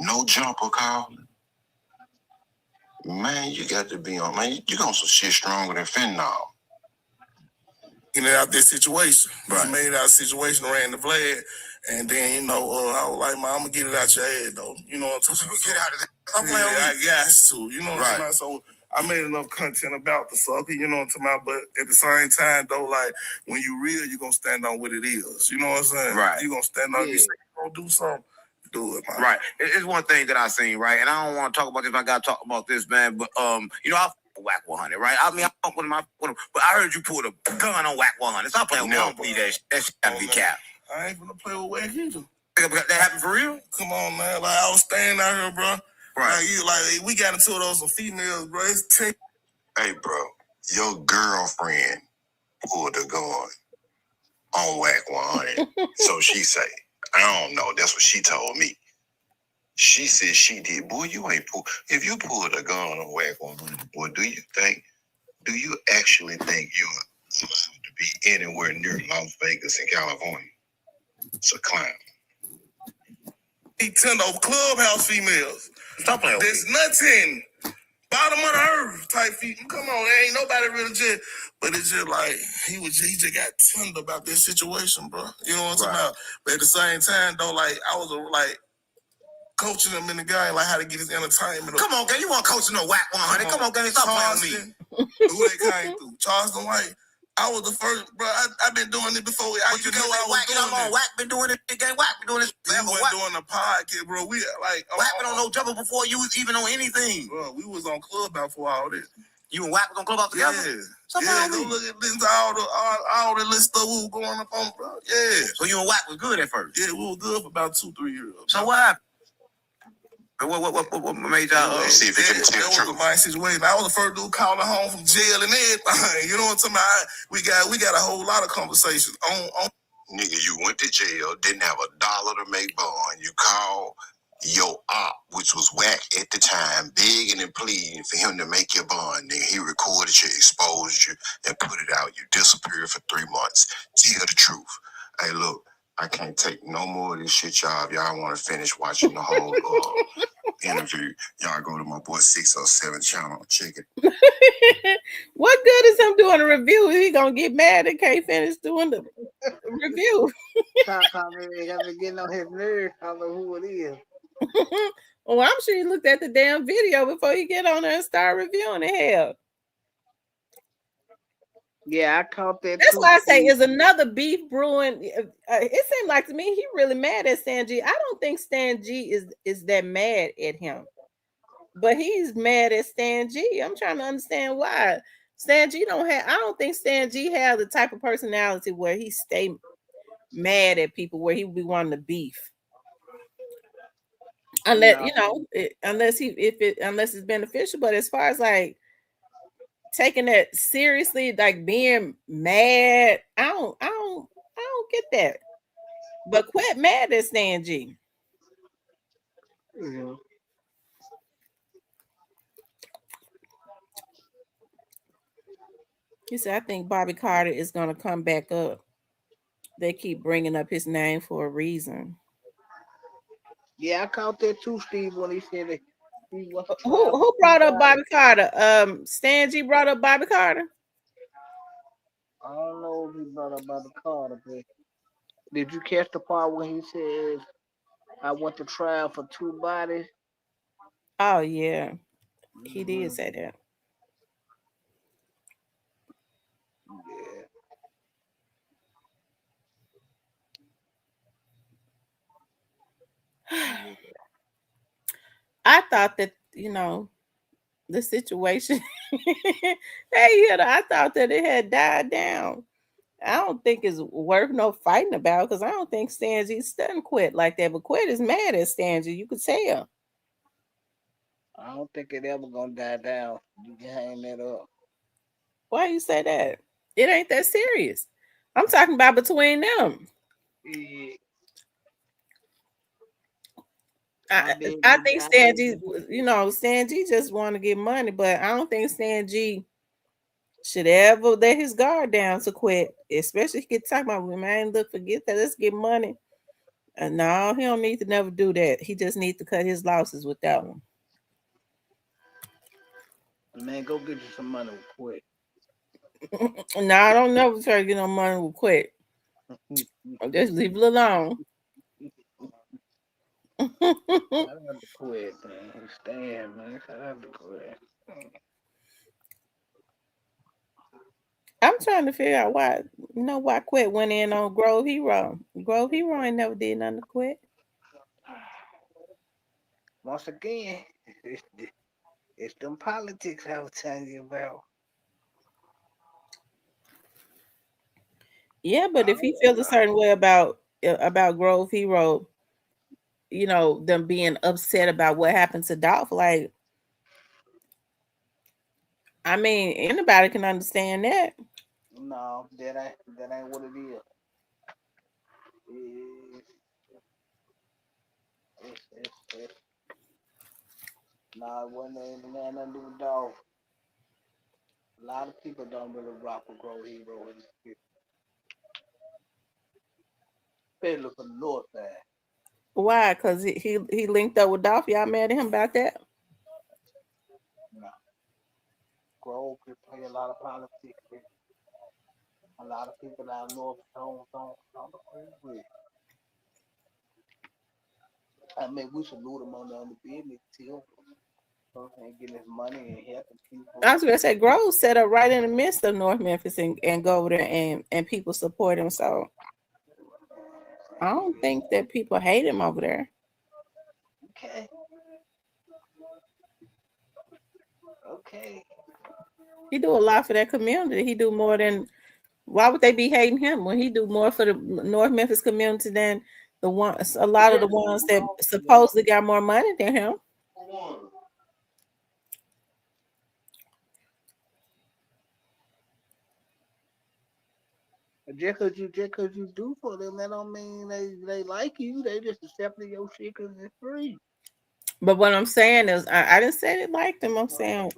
No jumper calling? Man, you got to be on, man, you got some shit stronger than fentanyl. Getting out this situation. Right. Made it out of the situation, ran the Vlad, and then, you know, I was like, man, I'm gonna get it out your head, though. You know what I'm talking about? Get out of that. I got to, you know what I'm talking about? So I made enough content about the sucker, you know what I'm talking about? But at the same time, though, like, when you real, you're gonna stand on what it is. You know what I'm saying? Right. You're gonna stand on, you say you're gonna do something, do it, man. Right. It's one thing that I seen, right? And I don't want to talk about this, I gotta talk about this, man, but, you know, Whack 100, right? I mean, I fuck with him, but I heard you pull a gun on Whack 100. Stop playing with me. I don't believe that. That shit gotta be cap. I ain't gonna play with Whack either. That happened for real? Come on, man. Like, I was staying out here, bro. Right. Like we got into those some females, bro. Hey, bro, your girlfriend pulled a gun on Whack 100. So she say, I don't know. That's what she told me. She said she did. Boy, you ain't pull. If you pulled a gun on Whack 100, boy, do you actually think you're allowed to be anywhere near Las Vegas in California? It's a clown. He turned over clubhouse females. Stop playing. There's nothing. Bottom of the earth type female. Come on, there ain't nobody really just. But it's just like he just got tender about this situation, bro. You know what I'm talking about? But at the same time, though, like I was like coaching him in the game, like how to get his entertainment. Come on, gang, you want coaching no Whack 100? Come on, gang, stop playing me. Who they came through? Charleston White. I was the first, bro. I've been doing it before. You know I was doing it. Whack been doing it. Gang, Whack been doing this. We went doing the podcast, bro. We like Whack been on no jumper before you was even on anything. Bro, we was on Clubhouse for all this. You and Whack was on Clubhouse together? Yeah. Go listen to all the little stuff we was going up on, bro. Yeah. So you and Whack was good at first? Yeah, we was good for about 2-3 years. So what happened? What made y'all see if you can tell the that was truth. a my situation. I was the first dude calling home from jail and everything. You know what I'm talking about? We got a whole lot of conversations on. Nigga, you went to jail, didn't have $1 to make bond. You called your op, which was whack at the time, begging and pleading for him to make your bond, nigga. He recorded you, exposed you, and put it out. You disappeared for 3 months. Tell the truth. Hey, look, I can't take no more of this shit, y'all. If y'all want to finish watching the whole interview, y'all go to my boy 607 channel. Check it. What good is him doing a review? He gonna get mad and can't finish doing the review. Tommy got me getting on his nerves. I don't know who it is. Well, I'm sure he looked at the damn video before he get on there and start reviewing it. Hell. Yeah, I caught that. That's too. why I say is another beef brewing. It seemed like to me he really mad at Stan G. I don't think Stan G is that mad at him, but he's mad at Stan G. I'm trying to understand why. Stan G don't have. I don't think Stan G has the type of personality where he stay mad at people, where he would be wanting to beef. Unless unless it's beneficial. But as far as like taking that seriously, like being mad, I don't get that. But quit mad at Stan G. Yeah. He said, I think Bobby Carter is going to come back up. They keep bringing up his name for a reason. Yeah, I caught that too, Steve, when he said that he was Who brought up Bobby Carter? Stan G brought up Bobby Carter. I don't know if he brought up Bobby Carter, but did you catch the part when he says, I went to trial for 2 bodies? Oh yeah, he did say that. Yeah. I thought that, the situation, I thought that it had died down. I don't think it's worth no fighting about, because I don't think Stan G doesn't quit like that. But Quit is mad at Stan G. You could tell. I don't think it ever gonna die down. You can hang that up. Why you say that? It ain't that serious. I'm talking about between them. Yeah. I think Stan G, Stan G just want to get money, but I don't think Stan G should ever let his guard down to Quit, especially if he get talking about, man, look, forget that, let's get money. And no, he don't need to never do that. He just needs to cut his losses with that one. Man, go get you some money quick. No, I don't never try to get no money with Quit. Just leave it alone. I have to quit, man. Stan, man. I have to quit. I'm trying to figure out why Quit went in on Grove Hero. Grove Hero ain't never did nothing to Quit. Once again, it's them politics I was telling you about. Yeah, but if he feels a certain way about Grove Hero, them being upset about what happened to Dolph, like, I mean, anybody can understand that. No, that ain't what it is. It's no, it wasn't nothing to do with Dolph. A lot of people don't really rock with Grove Hero, especially for the North side. Why? Because he linked up with Dolph. Y'all mad at him about that? No. Grove could play a lot of politics. A lot of people down north don't agree with. I mean, we salute him on the business too. And getting his money and helping people. I was gonna say Grove set up right in the midst of North Memphis and go over there and people support him. So I don't think that people hate him over there. Okay. He do a lot for that community. He do more than. Why would they be hating him when he do more for the North Memphis community than a lot of the ones that supposedly got more money than him? Just cause you do for them, that don't mean they like you. They just accepting your shit cause it's free. But what I'm saying is, I didn't say they liked him. I'm saying,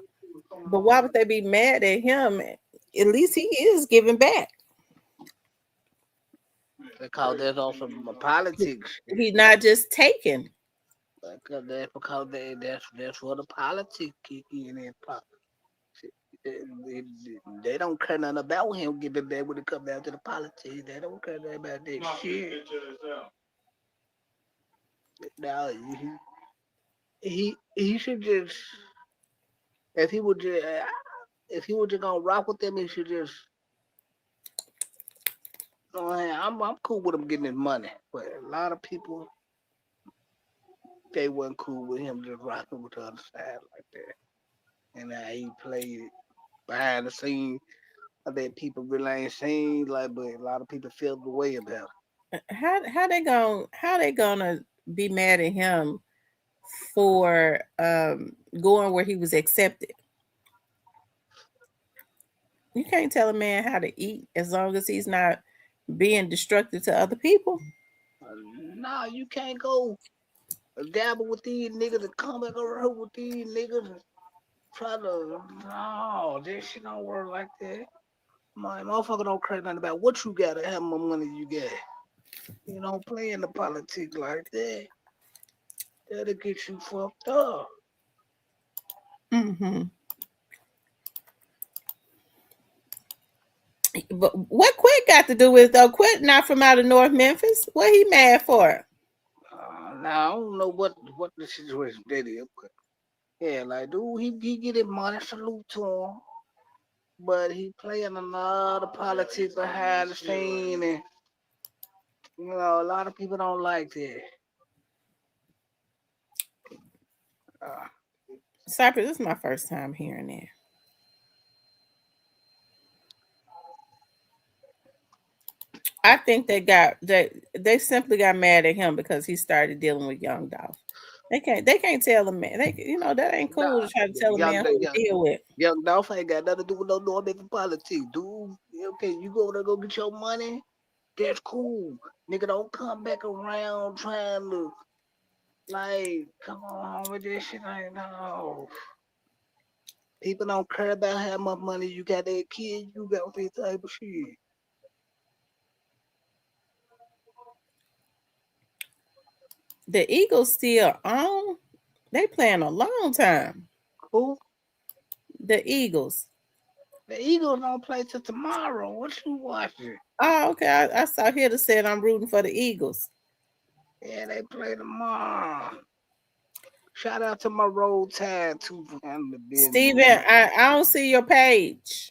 but why would they be mad at him? At least he is giving back. Because there's also politics. He's not just taking. That's where the politics kick in. They don't care nothing about him giving back when it comes down to the politics. They don't care nothing about that shit. Now he should just if he would just if he was just gonna rock with them, he should just. I'm cool with him getting his money, but a lot of people they wasn't cool with him just rocking with the other side like that. And how he played it behind the scenes that people really ain't seen, like, but a lot of people feel the way about How they gonna be mad at him for going where he was accepted? You can't tell a man how to eat as long as he's not being destructive to other people. it. Nah, you can't go dabble with these niggas and come back around with these niggas and try to. No, this shit don't work like that. My motherfucker don't care nothing about what you got or how much money you got. You don't play in the politics like that. That'll get you fucked up. Hmm. But what Quit got to do with it, though? Quit not from out of North Memphis. What he mad for? Now I don't know what the situation that is, but yeah, like dude, he get his money, salute to him, but he playing a lot of politics behind the scene, and a lot of people don't like that. Uh, Cypress, this is my first time hearing that. I think they simply got mad at him because he started dealing with Young Dolph. They can't tell a man, that ain't cool nah, to try to tell a young, man who to young, deal with. young Dolph ain't got nothing to do with no North Memphis politics, dude. Okay, you go there go get your money. That's cool. Nigga, don't come back around trying to like come on with this shit. Ain't no. People don't care about how much money you got that kid you got with this type of shit. The Eagles still on. They playing a long time. Who? The Eagles. The Eagles don't play till tomorrow. What you watching? Oh, okay. I saw here that said I'm rooting for the Eagles. Yeah, they play tomorrow. Shout out to my roll tide too for handling the Steven, business. I don't see your page.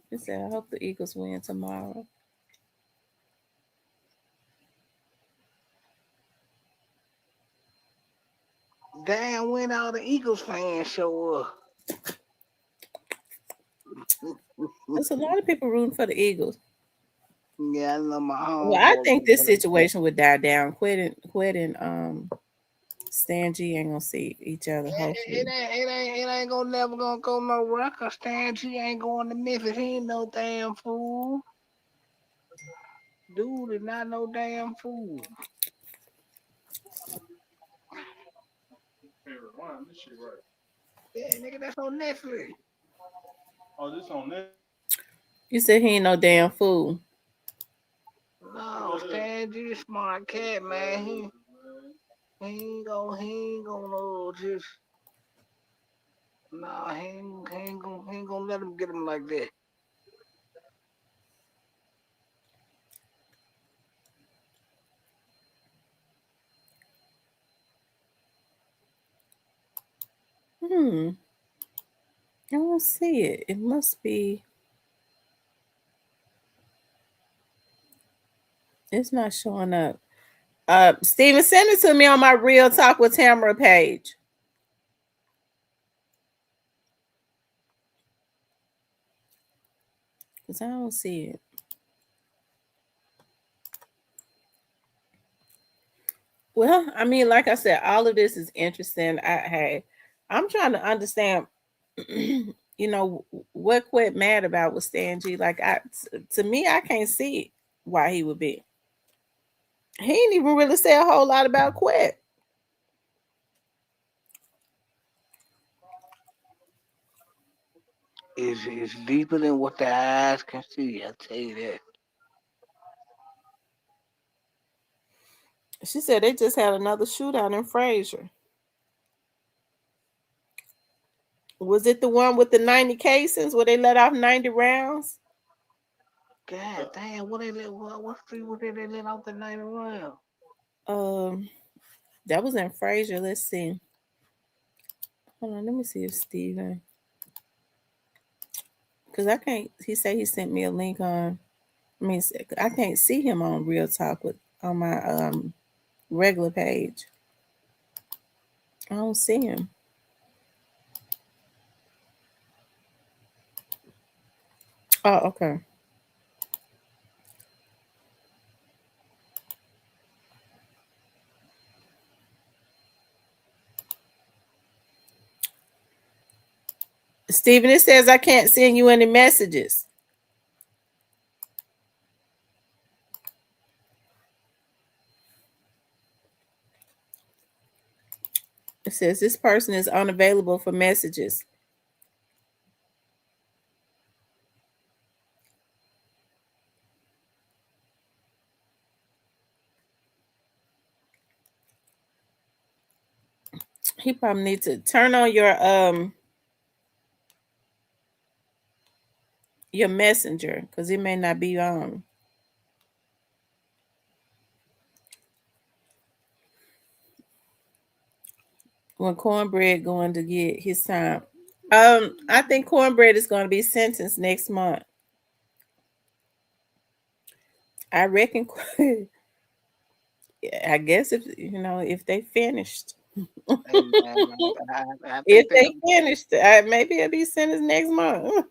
He said, I hope the Eagles win tomorrow. Damn, when all the Eagles fans show up. There's a lot of people rooting for the Eagles. Yeah, I know my Well, I homeboy. think this situation would die down. Quit and Stan G ain't gonna see each other, hopefully. It ain't gonna never gonna go nowhere. Cause Stan G ain't going to Memphis. He ain't no damn fool. Dude is not no damn fool. Yeah, nigga, that's on Netflix. You said he ain't no damn fool. No, Stan G smart cat, man. He ain't gonna just nah. He ain't gonna let him get him like that. Hmm. I don't see it. It must be. It's not showing up. Steven, send it to me on my Real Talk with Tamara page. Because I don't see it. Well, Well, I mean, like I said, all of this is interesting. I'm trying to understand, what Quit mad about with Stan G. Like, to me, I can't see why he would be. He ain't even really say a whole lot about Quit. It's deeper than what the eyes can see. I tell you that. She said they just had another shootout in Fraser. Was it the one with the 90 casings where they let off 90 rounds? God damn, what they let? What street was they let off the night around? Um, that was in Fraser. Let's see. Hold on, let me see if Steven, because I can't. He said he sent me a link on. I mean, I can't see him on Real Talk with on my regular page. I don't see him. Oh, okay. Steven, it says I can't send you any messages. It says this person is unavailable for messages. He probably needs to turn on your messenger because it may not be on. When Cornbread going to get his time. I think Cornbread is going to be sentenced next month. I reckon. I guess if they finished, Hey, man, I if think they're they gonna. finished, maybe it'll be sentenced next month.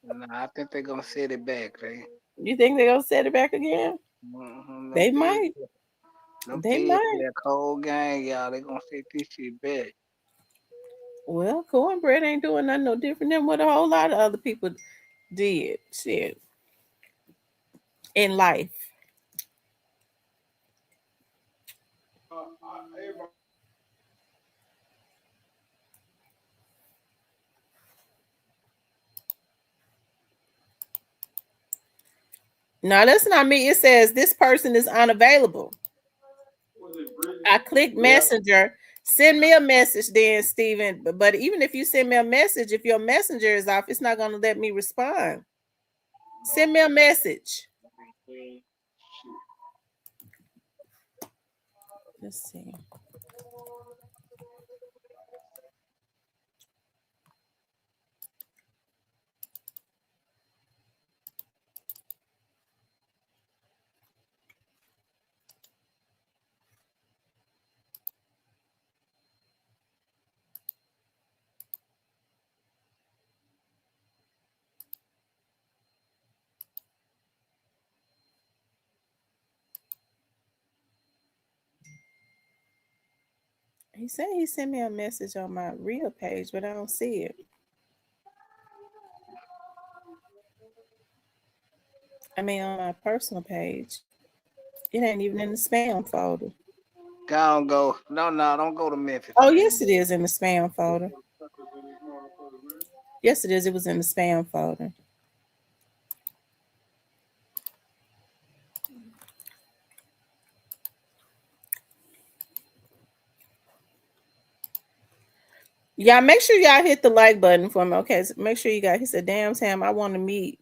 Nah, I think they're gonna set it back, right? You think they're gonna set it back again? Mm-hmm. They might. Them They feds might. play a cold game, y'all. They gonna set this shit back. Well, Cornbread ain't doing nothing no different than what a whole lot of other people did. Shit, in life. No, that's not me. It says this person is unavailable. I click Yeah. messenger. Send me a message then, Steven. But even if you send me a message, if your messenger is off, it's not gonna let me respond. Send me a message. Let's see. He said he sent me a message on my real page, but I don't see it. I mean, on my personal page. It ain't even in the spam folder. Go. No, don't go to Memphis, Oh, man. yes, it is in the spam folder. Yes, it is. It was in the spam folder. Yeah, make sure y'all hit the like button for me. Okay, so make sure you got. He said, "Damn, Tam, I want to meet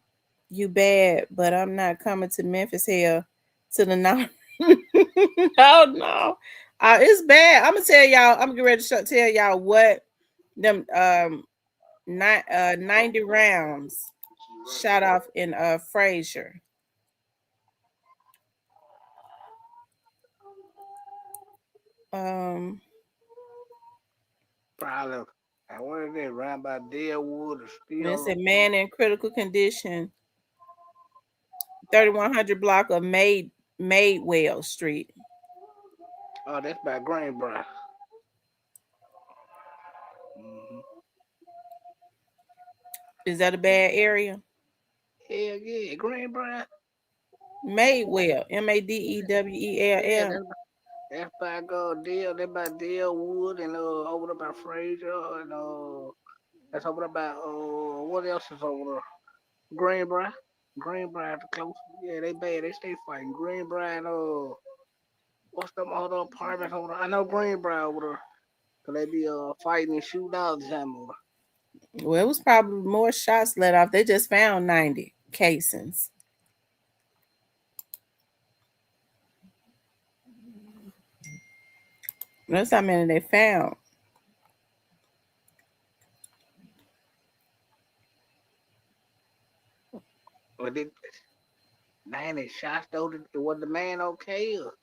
you bad, but I'm not coming to Memphis here to the north." Oh no, it's bad. I'm gonna tell y'all. I'm getting ready to tell y'all what them 90 rounds shot off in Fraser. Um, Probably. I wonder if they ran by Deadwood or it's Steel. a man in critical condition, 3100 block of Madewell Street. Oh, that's by Greenbrier. Mm-hmm. Is that a bad area? Hell yeah, Greenbrier. Madewell, Madewell. Yeah, that's by Deal. That's by Deal Wood and over there by Fraser and that's over there by what else is over there? Greenbrier. Greenbrier the closest. Yeah, they bad. They stay fighting. Greenbrier and what's them other apartments over there? I know Greenbrier over there. Cause they be fighting and shooting all the time over Well, it was probably more shots let off. They just found 90 casings. That's how many they found. there. But it 90 shots though. Was the man okay? Or?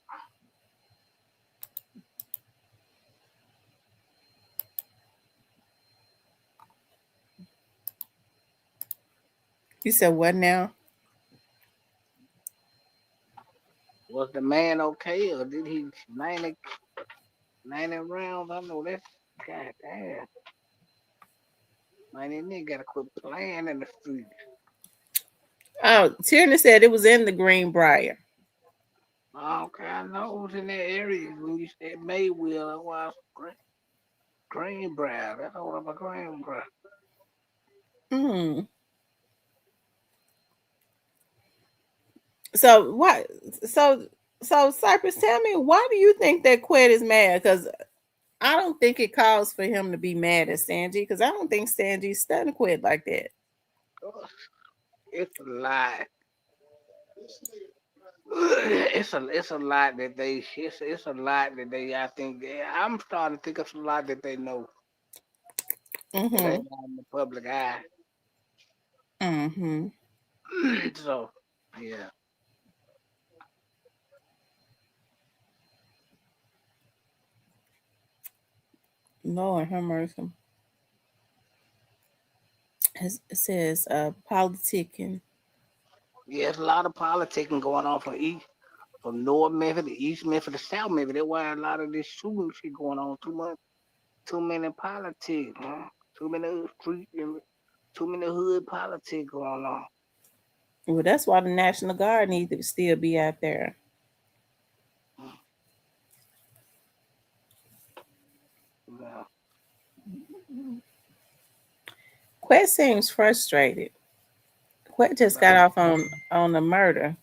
You said what now? Was the man okay, or did he 90 rounds? I know that's goddamn. Man, that nigga gotta quit playing in the street. Oh, Tierney said it was in the Greenbrier. Okay, I know it was in that area when you said Mayville. That's why I was Greenbrier. That's all about Greenbrier. Hmm. So what? So Cypress, tell me, why do you think that Quet is mad? Because I don't think it calls for him to be mad at Sanji. Because I don't think Sanji's stunned Quet like that. It's a lie. It's a lot that it's a lot that they I think I'm starting to think it's a lot that they know that Mm-hmm. ain't out in the public eye. Mm-hmm. So yeah. Lord have mercy. It says politicking. Yeah, there's a lot of politicking going on from North Memphis to East Memphis to South Memphis. That's why a lot of this shooting shit going on. Too many politics, man. Too many street and too many hood politics going on. Well, that's why the National Guard needs to still be out there. Yeah. Quet seems frustrated. Quet just got off on the murder.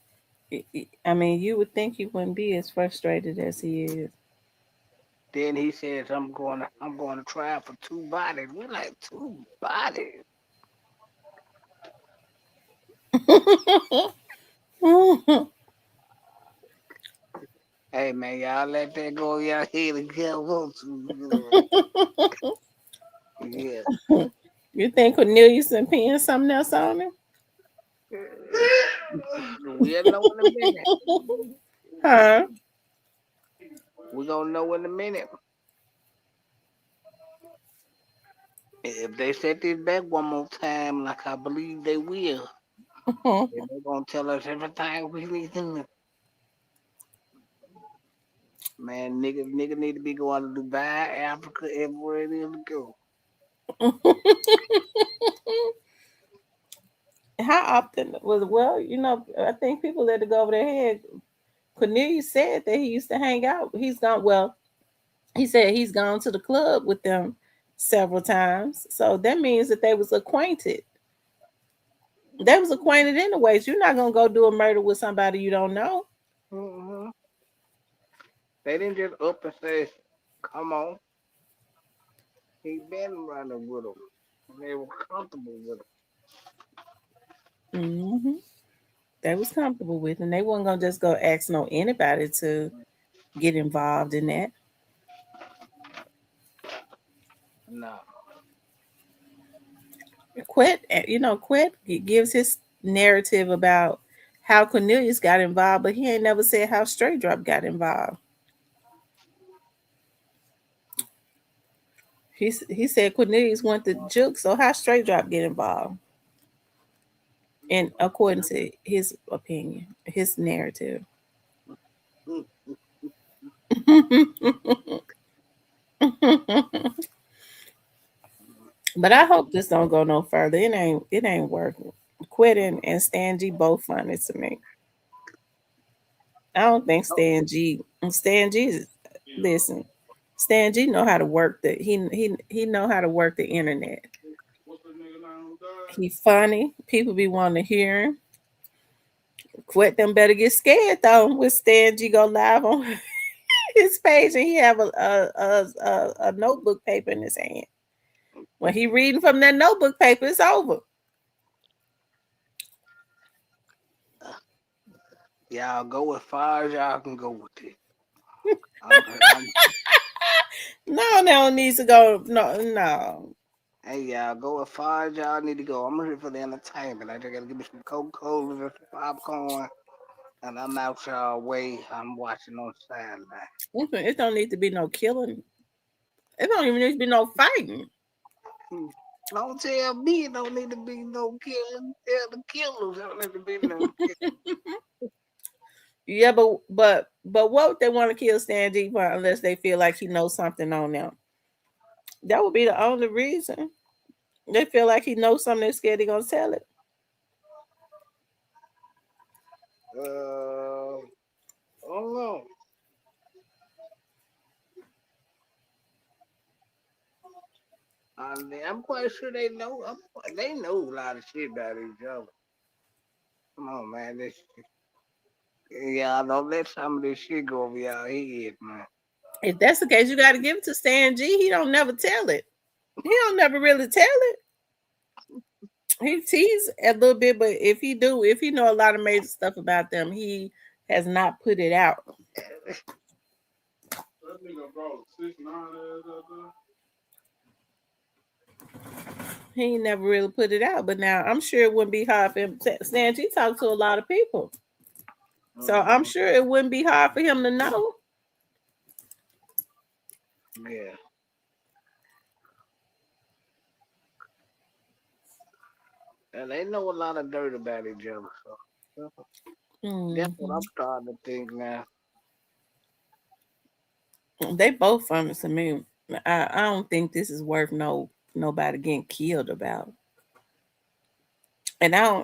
I mean, you would think he wouldn't be as frustrated as he is. Then he says, I'm going to trial for two bodies. We're like, two bodies. Hey man, y'all let that go y'all head and get want to. Yeah. You think Cornelius and peeing something else on him? We'll know in a minute. Huh? We're gonna know in a minute. If they set this back one more time, like I believe they will, then they're gonna tell us everything we need to know. Man, nigga need to be going to Dubai, Africa, everywhere it is to go. How often was well? I think people let it go over their head. Cornelius said that he used to hang out. He's gone. Well, he said he's gone to the club with them several times. So that means that they was acquainted. They was acquainted anyways. You're not gonna go do a murder with somebody you don't know. Mm-hmm. They didn't just up and say, "Come on." He been running with them. They were comfortable with him. Hmm. They was comfortable with, and they wasn't gonna just go ask no anybody to get involved in that. No. Quet gives his narrative about how Cornelius got involved, but he ain't never said how Straight Drop got involved. He said Cornelius went to Juke, so how Straight Drop get involved? And according to his opinion, his narrative. But I hope this don't go no further. It ain't working. Quitting and Stan G both funny to me. I don't think Stan G listen. Stan G know how to work he know how to work the internet. He funny. People be wanting to hear him. Quit them better get scared though. When Stan G go live on his page and he have a notebook paper in his hand. When he reading from that notebook paper, it's over. Y'all go as far as y'all can go with it. I'm, No, no needs to go. No, no. hey, y'all go as far as y'all need to go. I'm here for the entertainment. I just gotta give me some Coca-Cola and some popcorn, and I'm out y'all way. I'm watching on Saturday. It don't need to be no killing. It don't even need to be no fighting. Don't tell me it don't need to be no killing. Tell the killers don't need to be no killing. Yeah, but what would they want to kill Stan G for unless they feel like he knows something on them? That would be the only reason. They feel like he knows something. They're scared they're gonna tell it. I don't know. I'm quite sure they know. They know a lot of shit about each other. Come on, man. Y'all don't let some of this shit go over y'all head, man. If that's the case, you got to give it to Stan G. He don't never tell it. He don't never really tell it. He tease a little bit, but if he know a lot of major stuff about them, he has not put it out. He ain't never really put it out, but now I'm sure it wouldn't be hard for him. Stan G talks to a lot of people, so I'm sure it wouldn't be hard for him to know. Yeah. And they know a lot of dirt about each other, so that's what I'm starting to think now. They both funny to me. I don't think this is worth nobody getting killed about. And I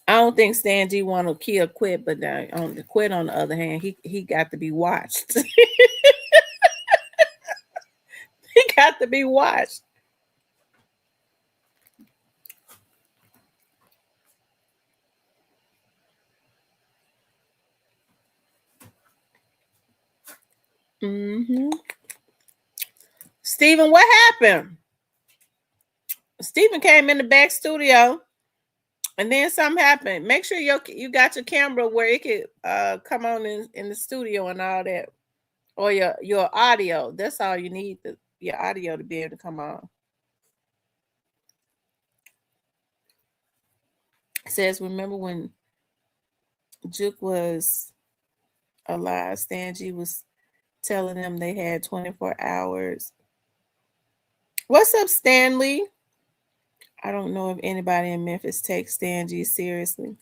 don't think Stan G want to kill Quit, but on the Quit on the other hand, he got to be watched. He got to be watched. Mm-hmm. Steven, what happened? Steven came in the back studio and then something happened. Make sure you got your camera where it could come on in the studio and all that. Or your audio. That's all you need, your audio to be able to come on. It says, remember when Juke was alive, Stan G was telling them they had 24 hours. What's up, Stanley? I don't know if anybody in Memphis takes Stan G seriously.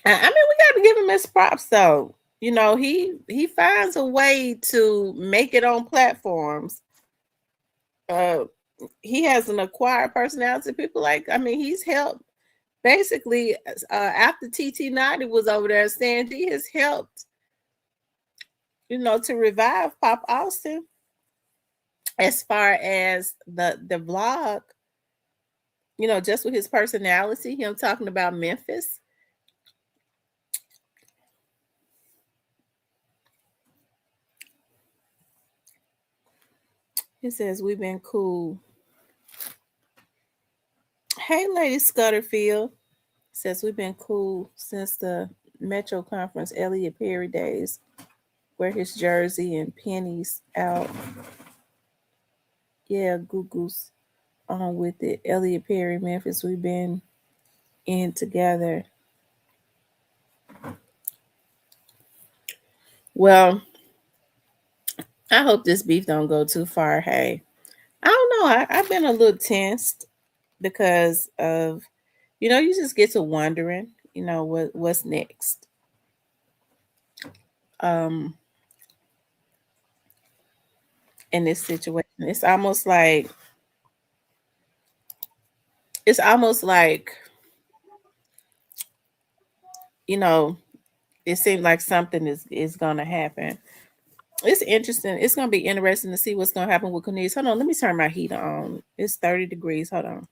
I mean, we got to give him his props, though. You know, he finds a way to make it on platforms. He has an acquired personality. People he's helped. Basically, after TT90 was over there, Stan G has helped, to revive Pop Austin as far as the vlog, just with his personality, him talking about Memphis. He says, we've been cool. Hey, Lady Scudderfield. Says, we've been cool since the Metro Conference Elliot Perry days. Wear his jersey and pennies out. Yeah, Google's on with it. Elliot Perry, Memphis, we've been in together. Well, I hope this beef don't go too far. Hey, I don't know. I've been a little tensed because of, you just get to wondering, what's next. Um, in this situation, it's almost like you know it seems like something is gonna happen. It's interesting. It's gonna be interesting to see what's gonna happen with Cornelius. Hold on, let me turn my heat on. It's 30 degrees. Hold on.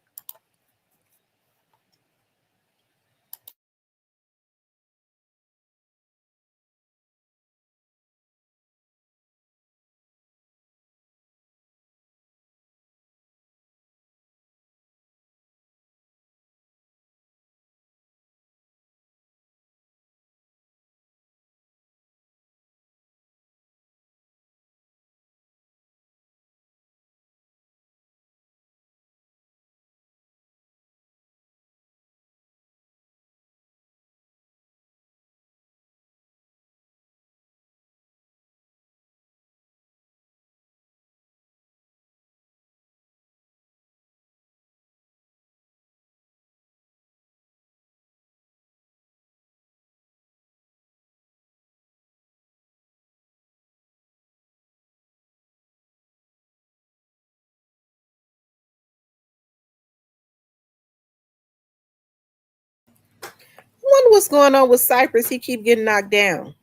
I wonder what's going on with Cypress. He keep getting knocked down.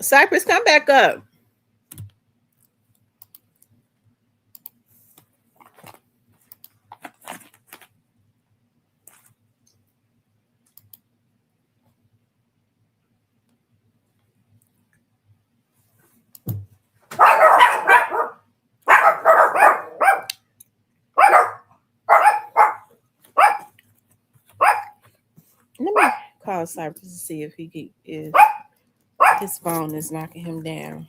Cypress, come back up. Let me call Cypress to see if his phone is knocking him down.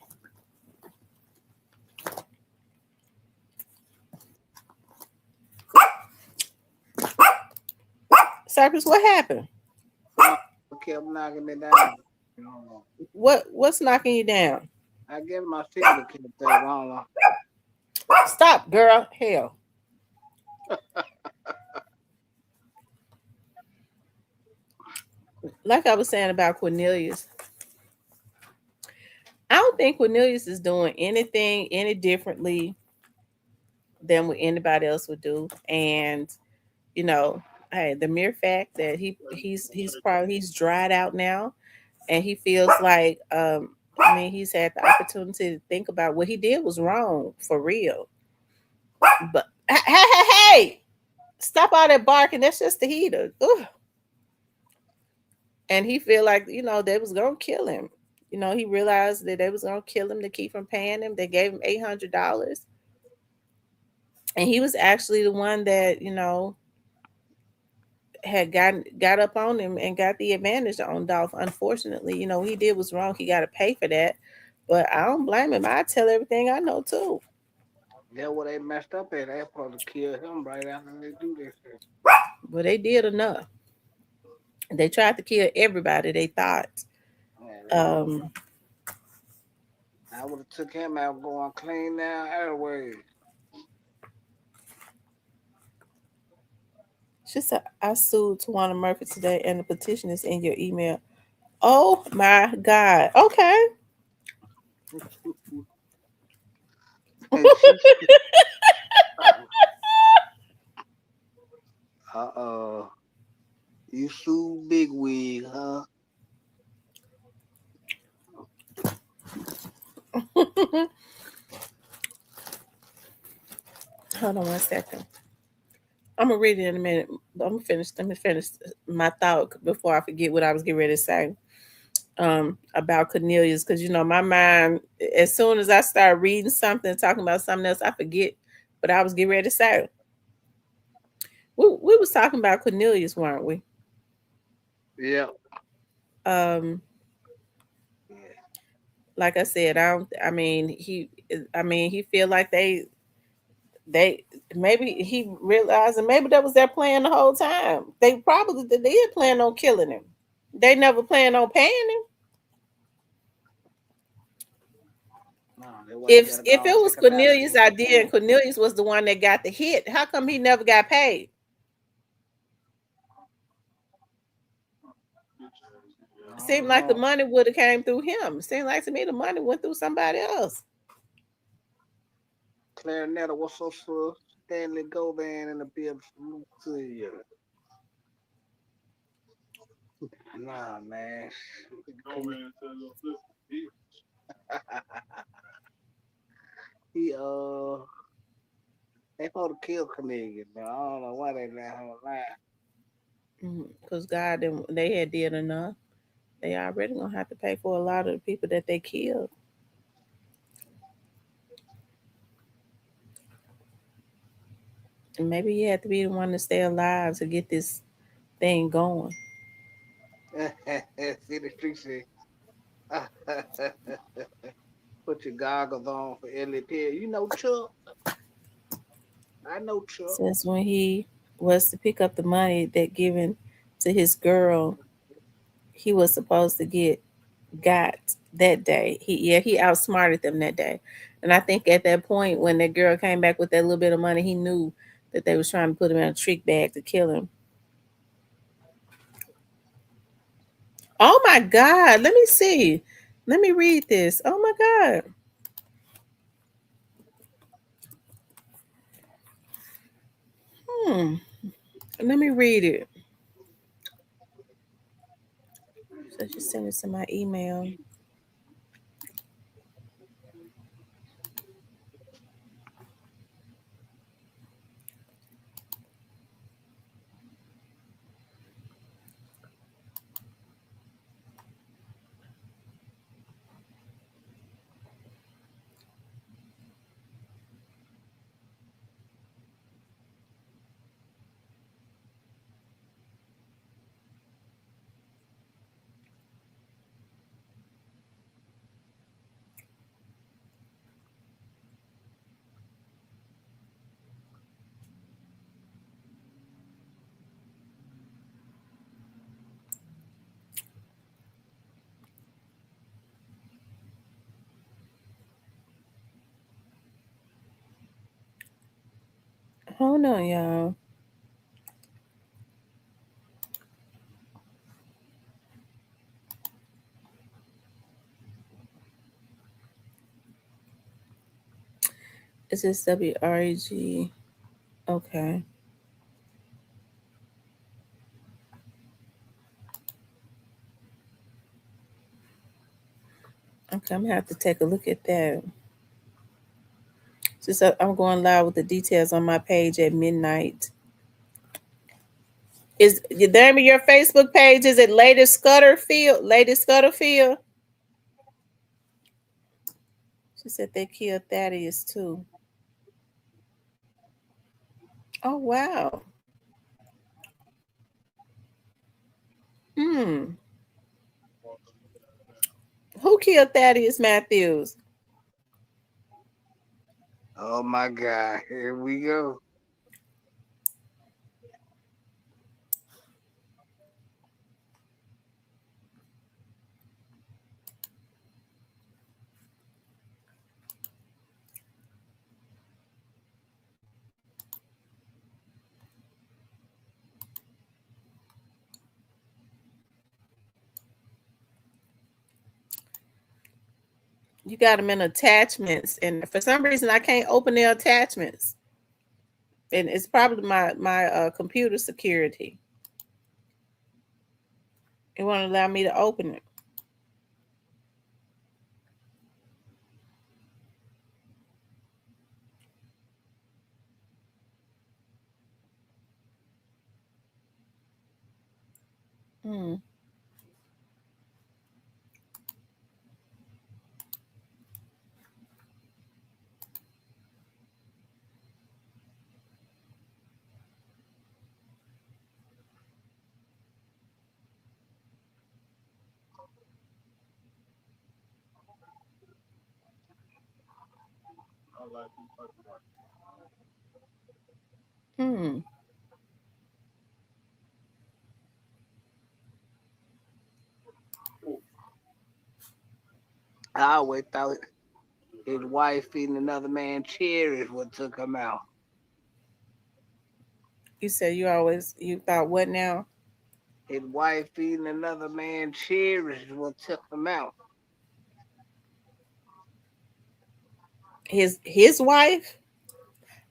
Cypress, what happened? Kept knocking me down. What's knocking you down? I guess my signal kept that. I don't know. Stop, girl. Hell. Like I was saying about Cornelius, I don't think Cornelius is doing anything any differently than what anybody else would do. And hey, the mere fact that he's dried out now, and he feels like he's had the opportunity to think about what he did was wrong for real. But hey, stop all that barking. That's just the heater. Ugh. And he feel like they was gonna kill him. He realized that they was gonna kill him to keep from paying him. They gave him $800, and he was actually the one that had got up on him and got the advantage on Dolph. Unfortunately, he did was wrong. He got to pay for that, but I don't blame him. I tell everything I know too. That's what they messed up at. They supposed to kill him right after they do this shit. But they did enough. They tried to kill everybody. They thought. Man, I would have took him out going clean down airways. She said, "I sued Tawana Murphy today, and the petition is in your email." Oh my God. Okay. And she said, you sued Big Wig, huh? Hold on one second. I'm gonna read it in a minute. Let me finish my thought before I forget what I was getting ready to say. About Cornelius, because my mind, as soon as I start reading something, talking about something else, I forget what I was getting ready to say. We was talking about Cornelius, weren't we? Yeah. Um, Yeah. like I said, he feel like they maybe he realized, and maybe that was their plan the whole time. They probably did plan on killing him. They never planned on paying him. If it was Cornelius' idea and Cornelius was the one that got the hit, how come he never got paid? It seemed like the money would have came through him. It seemed like to me the money went through somebody else. Clarinetta, what's up, sir? Stanley Govan in the building. Salute to you. Nah, man. He they supposed to kill Cornelius, but I don't know why they let him alive. Because God, they had did enough. They already gonna have to pay for a lot of the people that they killed. And maybe he had to be the one to stay alive to get this thing going. See the street say, put your goggles on for Elliot Hill. You know Chuck. I know Chuck. Since when he was to pick up the money that given to his girl, he was supposed to got that day. He outsmarted them that day. And I think at that point when that girl came back with that little bit of money, he knew that they was trying to put him in a trick bag to kill him. Oh my God. Let me see. Let me read this. Oh my God. Let me read it. So just send it to my email. Hold on, y'all. Is this WREG? Okay. Okay, I'm gonna have to take a look at that. Just I'm going live with the details on my page at midnight. Is the name of your Facebook page? Is it Lady Scudderfield? Lady Scudderfield? She said they killed Thaddeus too. Oh wow. Hmm. Who killed Thaddeus Matthews? Oh my God. Here we go. You got them in attachments, and for some reason I can't open their attachments. And it's probably my computer security. It won't allow me to open it. Hmm. Hmm. I always thought His wife feeding another man cherries what took him out. You said you thought what now? His wife feeding another man cherries what took him out. His wife?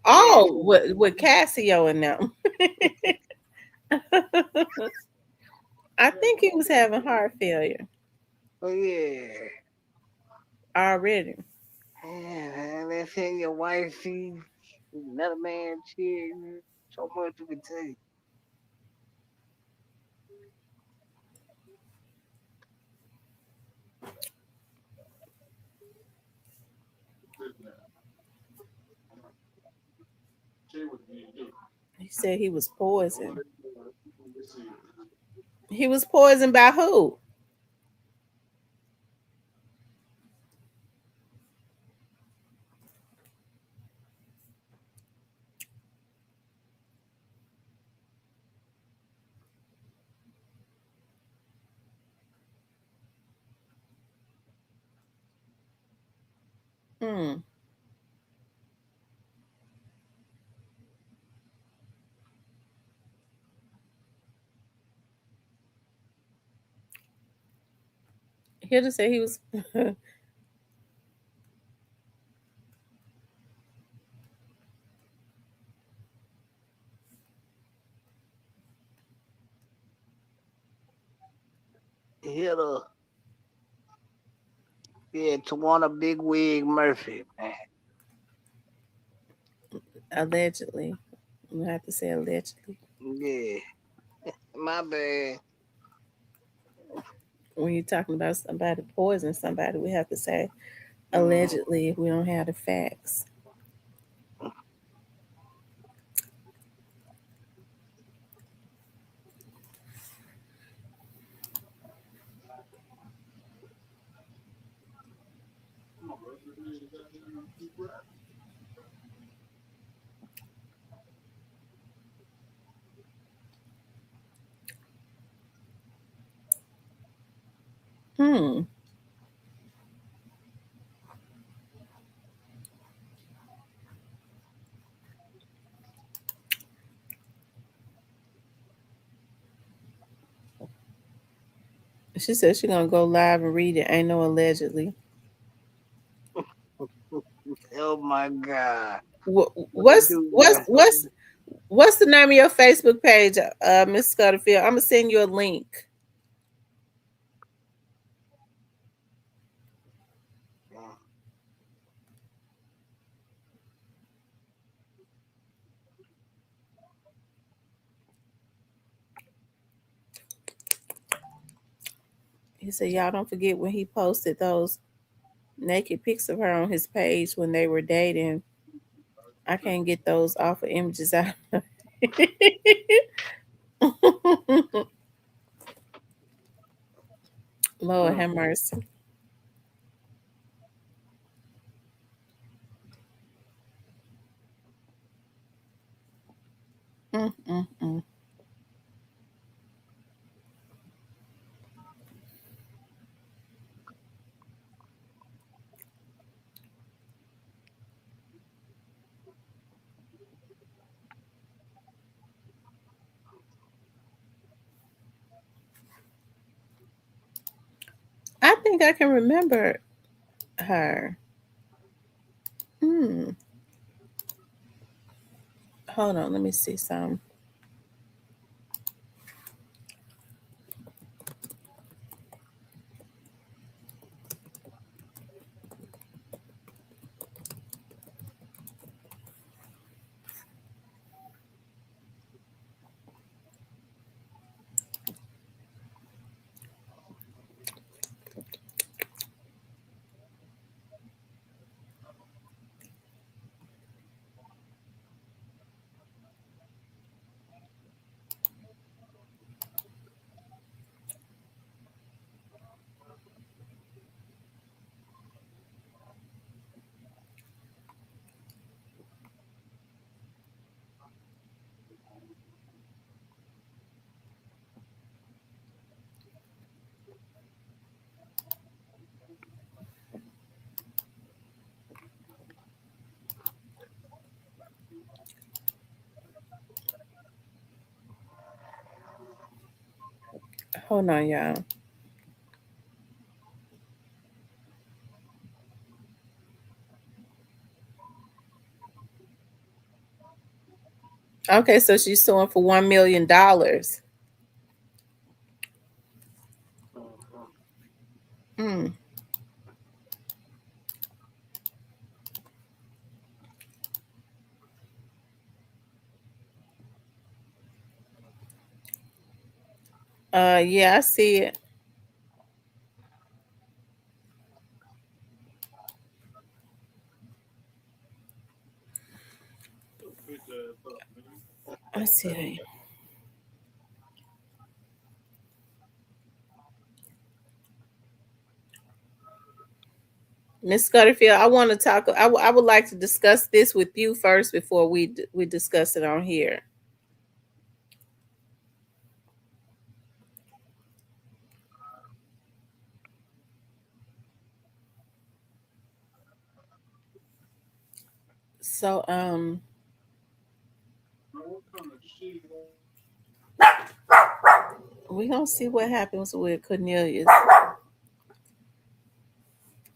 Yeah, Oh, with Cassio and them. I think he was having heart failure oh yeah. already. Yeah, man, that's saying your wife feeds another man cherries. So much you can take. He said he was poisoned. He was poisoned by who? Hmm. He just said he was. Hit her. Yeah, Tawana Bigwig Murphy, man. Allegedly. I have to say allegedly. Yeah, my bad. When you're talking about somebody poisoning somebody, we have to say Mm. allegedly if we don't have the facts. Hmm. She said she's gonna go live and read it. Ain't no allegedly. Oh my God. What, What you what's do, what's man? what's what's the name of your Facebook page, Miss Scutterfield? I'm gonna send you a link. He said, y'all don't forget when he posted those naked pics of her on his page when they were dating. I can't get those off of images out. Lord Mm. have mercy. Mm, mm, mm. I think I can remember her. Hmm. Hold on, let me see some. Hold on, y'all. Okay, so she's suing for $1 million. Mhm. Mm. Yeah, I see it. I see it. Miss Scudderfield, I want to talk. I would like to discuss this with you first before we discuss it on here. So we gonna see what happens with Cornelius.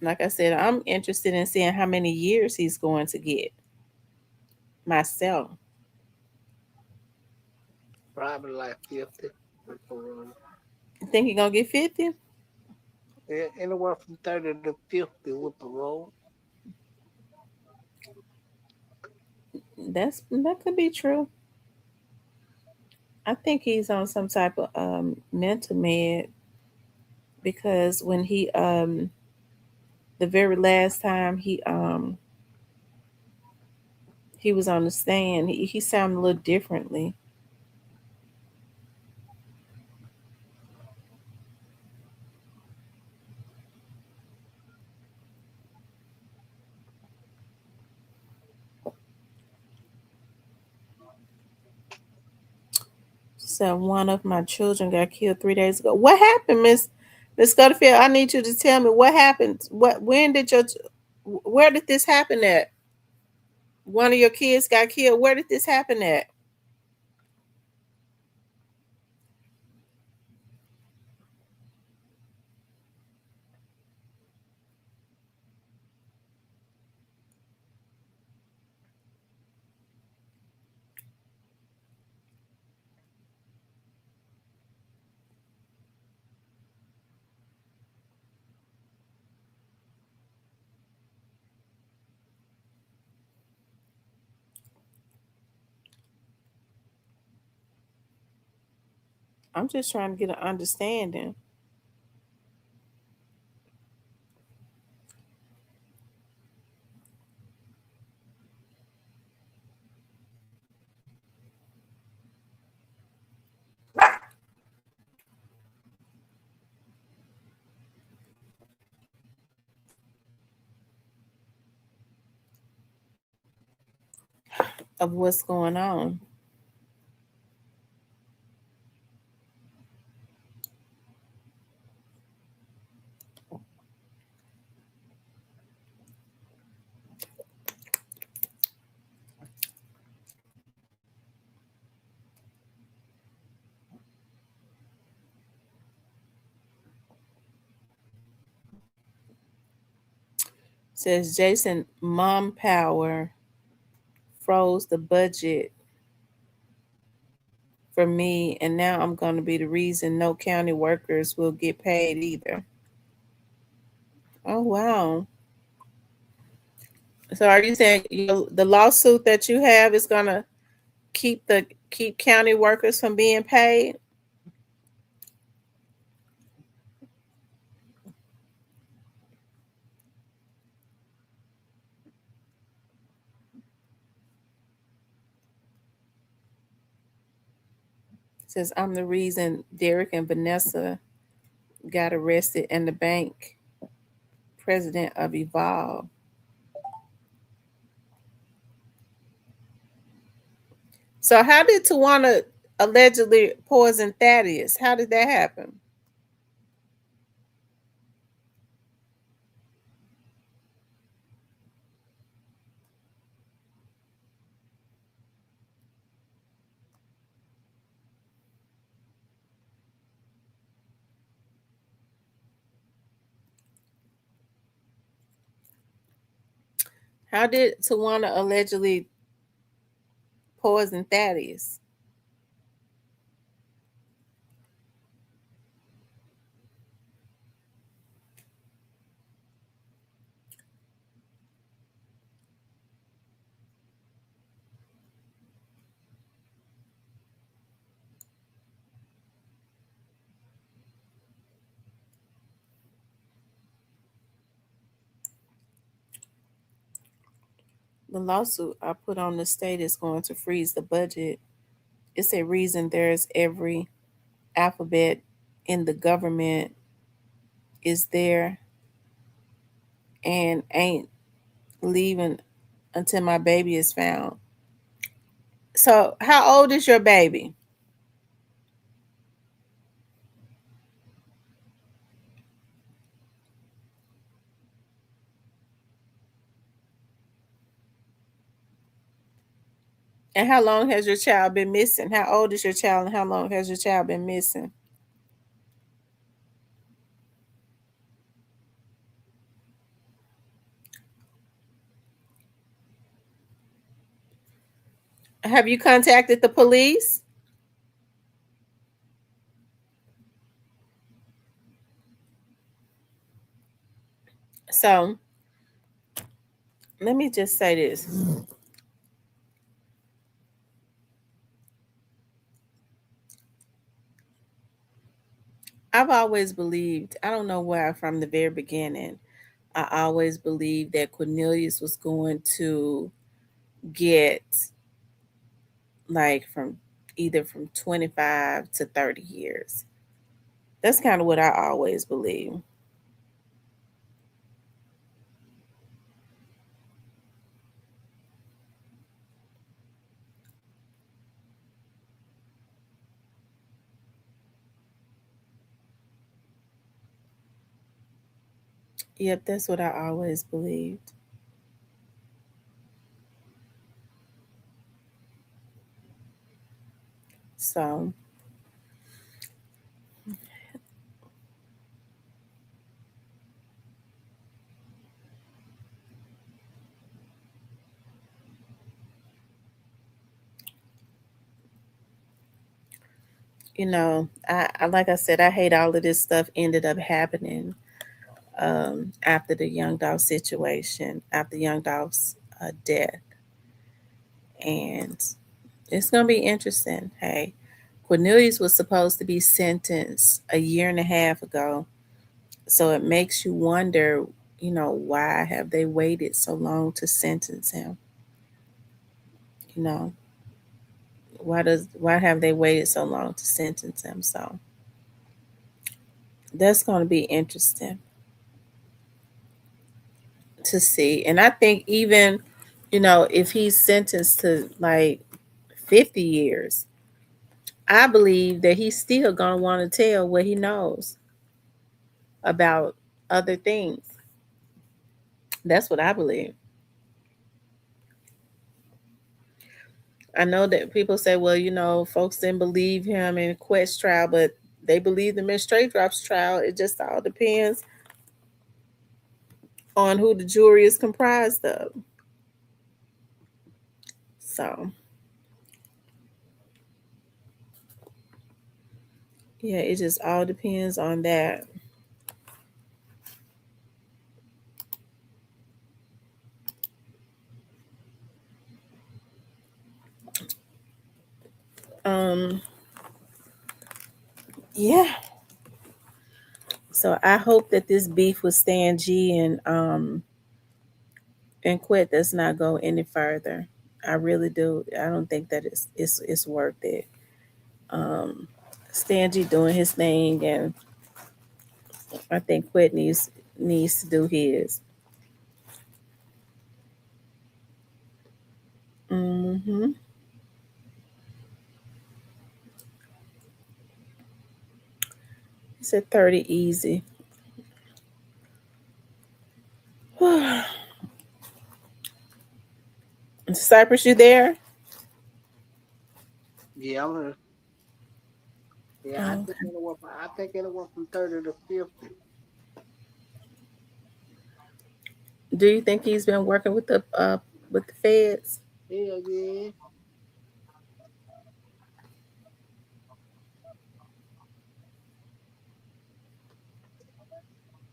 Like I said, I'm interested in seeing how many years he's going to get myself. Probably like 50 with parole. You think he gonna get 50? Anywhere from 30 to 50 with parole. That could be true. I think he's on some type of mental med because when the very last time he was on the stand, he sounded a little differently. So one of my children got killed 3 days ago. What happened, Miss Scudderfield? I need you to tell me what happened. Where did this happen at? One of your kids got killed. Where did this happen at? I'm just trying to get an understanding of what's going on. Says Jason, mom power froze the budget for me, and now I'm going to be the reason no county workers will get paid either. Oh wow! So are you saying the lawsuit that you have is going to keep county workers from being paid? Says I'm the reason Derek and Vanessa got arrested and the bank president of Evolve. So how did Tawana allegedly poison Thaddeus? How did that happen? How did Tawana allegedly poison Thaddeus? The lawsuit I put on the state is going to freeze the budget. It's a reason there's every alphabet in the government is there and ain't leaving until my baby is found. So, how old is your baby? And how long has your child been missing? How old is your child and how long has your child been missing? Have you contacted the police? So, let me just say this. I've always believed, I don't know why from the very beginning, I always believed that Cornelius was going to get like from either from 25 to 30 years. That's kind of what I always believe. Yep, that's what I always believed. So, I like I said, I hate all of this stuff ended up happening after the Young Dog situation, after Young Dog's death. And it's going to be interesting. Hey, Cornelius was supposed to be sentenced a year and a half ago. So it makes you wonder, why have they waited so long to sentence him? You know, why have they waited so long to sentence him? So that's going to be interesting to see. And I think even, if he's sentenced to like 50 years, I believe that he's still going to want to tell what he knows about other things. That's what I believe. I know that people say, well, folks didn't believe him in Quest trial, but they believed him in Straight Drops trial. It just all depends on who the jury is comprised of. So, yeah, it just all depends on that. Um, yeah. So I hope that this beef with Stan G and Quit does not go any further. I really do. I don't think that it's worth it. Um, Stan G doing his thing, and I think Quit needs to do his. Hmm. He said 30 easy. Cypress, you there? Yeah, I'm gonna, yeah, Oh, I think it'll went from 30 to 50. Do you think he's been working with the feds? Hell yeah.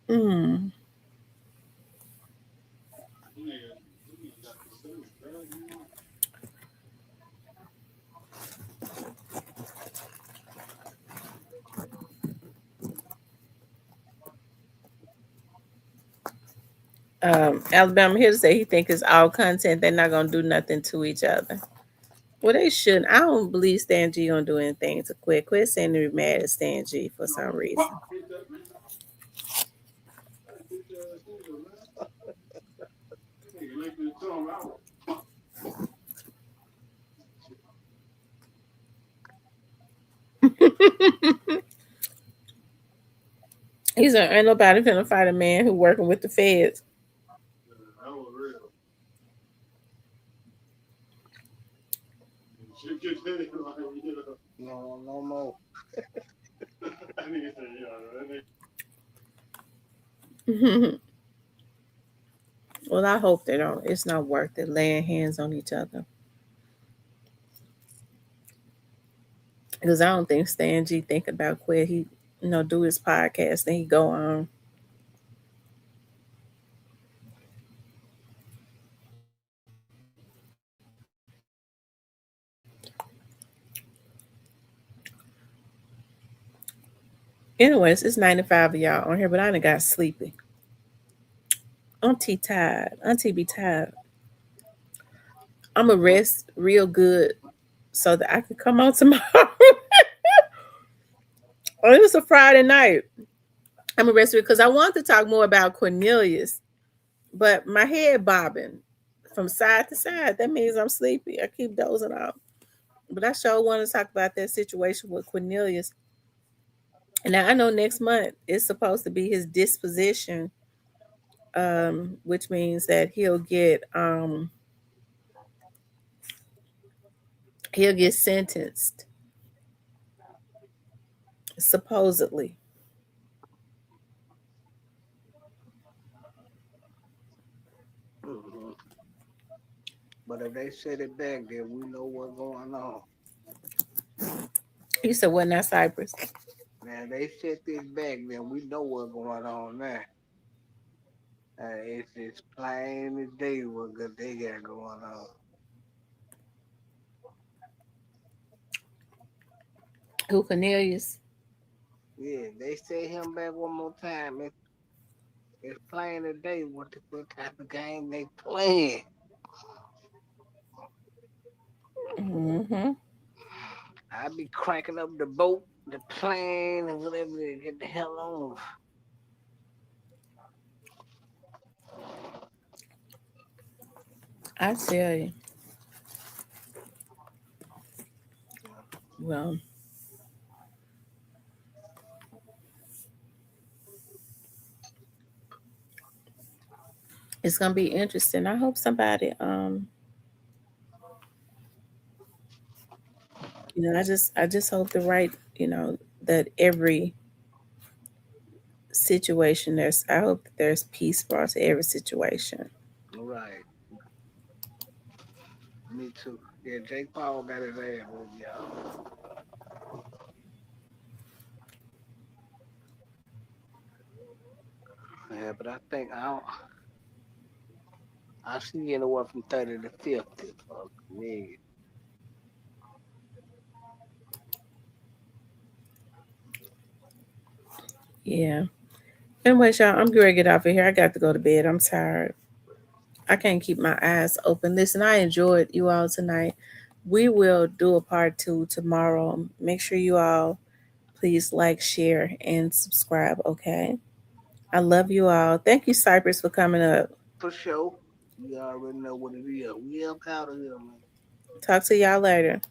Hmm. Alabama here to say he think it's all content. They're not gonna do nothing to each other. Well, they shouldn't. I don't believe Stan G gonna do anything to Quit. Quit saying to be mad at Stan G for some reason. He said, "Ain't nobody finna fight a man who working with the feds." No, no more. Well, I hope they don't. It's not worth it laying hands on each other because I don't think Stan G think about Quit. He, do his podcast and he go on. Anyways, it's 95 of y'all on here, but I done got sleepy. Auntie tired. Auntie be tired. I'm going to rest real good so that I can come on tomorrow. Oh, it was a Friday night. I'm going to rest because I want to talk more about Cornelius, but my head bobbing from side to side. That means I'm sleepy. I keep dozing off. But I sure want to talk about that situation with Cornelius. And now I know next month is supposed to be his disposition, which means that he'll get sentenced supposedly. Hmm. But if they set it back, then we know what's going on. You said what? Not Cypress. Now they set this back, then we know what's going on now. It's just plain as day what good they got going on. Who Cornelius? Yeah, they set him back one more time. It's plain as day what type of game they playing. Mm-hmm. I be cranking up the boat, the plane, and whatever to get the hell on. I tell you. Well, it's gonna be interesting. I hope somebody I just hope the right, that every situation I hope that there's peace brought to every situation. Right. Me too. Yeah, Jake Paul got his ass with y'all. Yeah, but I think I see anywhere from 30 to 50. Fuck me. Yeah. Anyways, y'all, I'm gonna get off of here. I got to go to bed. I'm tired. I can't keep my eyes open. Listen, I enjoyed you all tonight. We will do a part 2 tomorrow. Make sure you all please like, share, and subscribe, okay? I love you all. Thank you, Cypress, for coming up. For sure. You already know what it is. We up out of here, man. Talk to y'all later.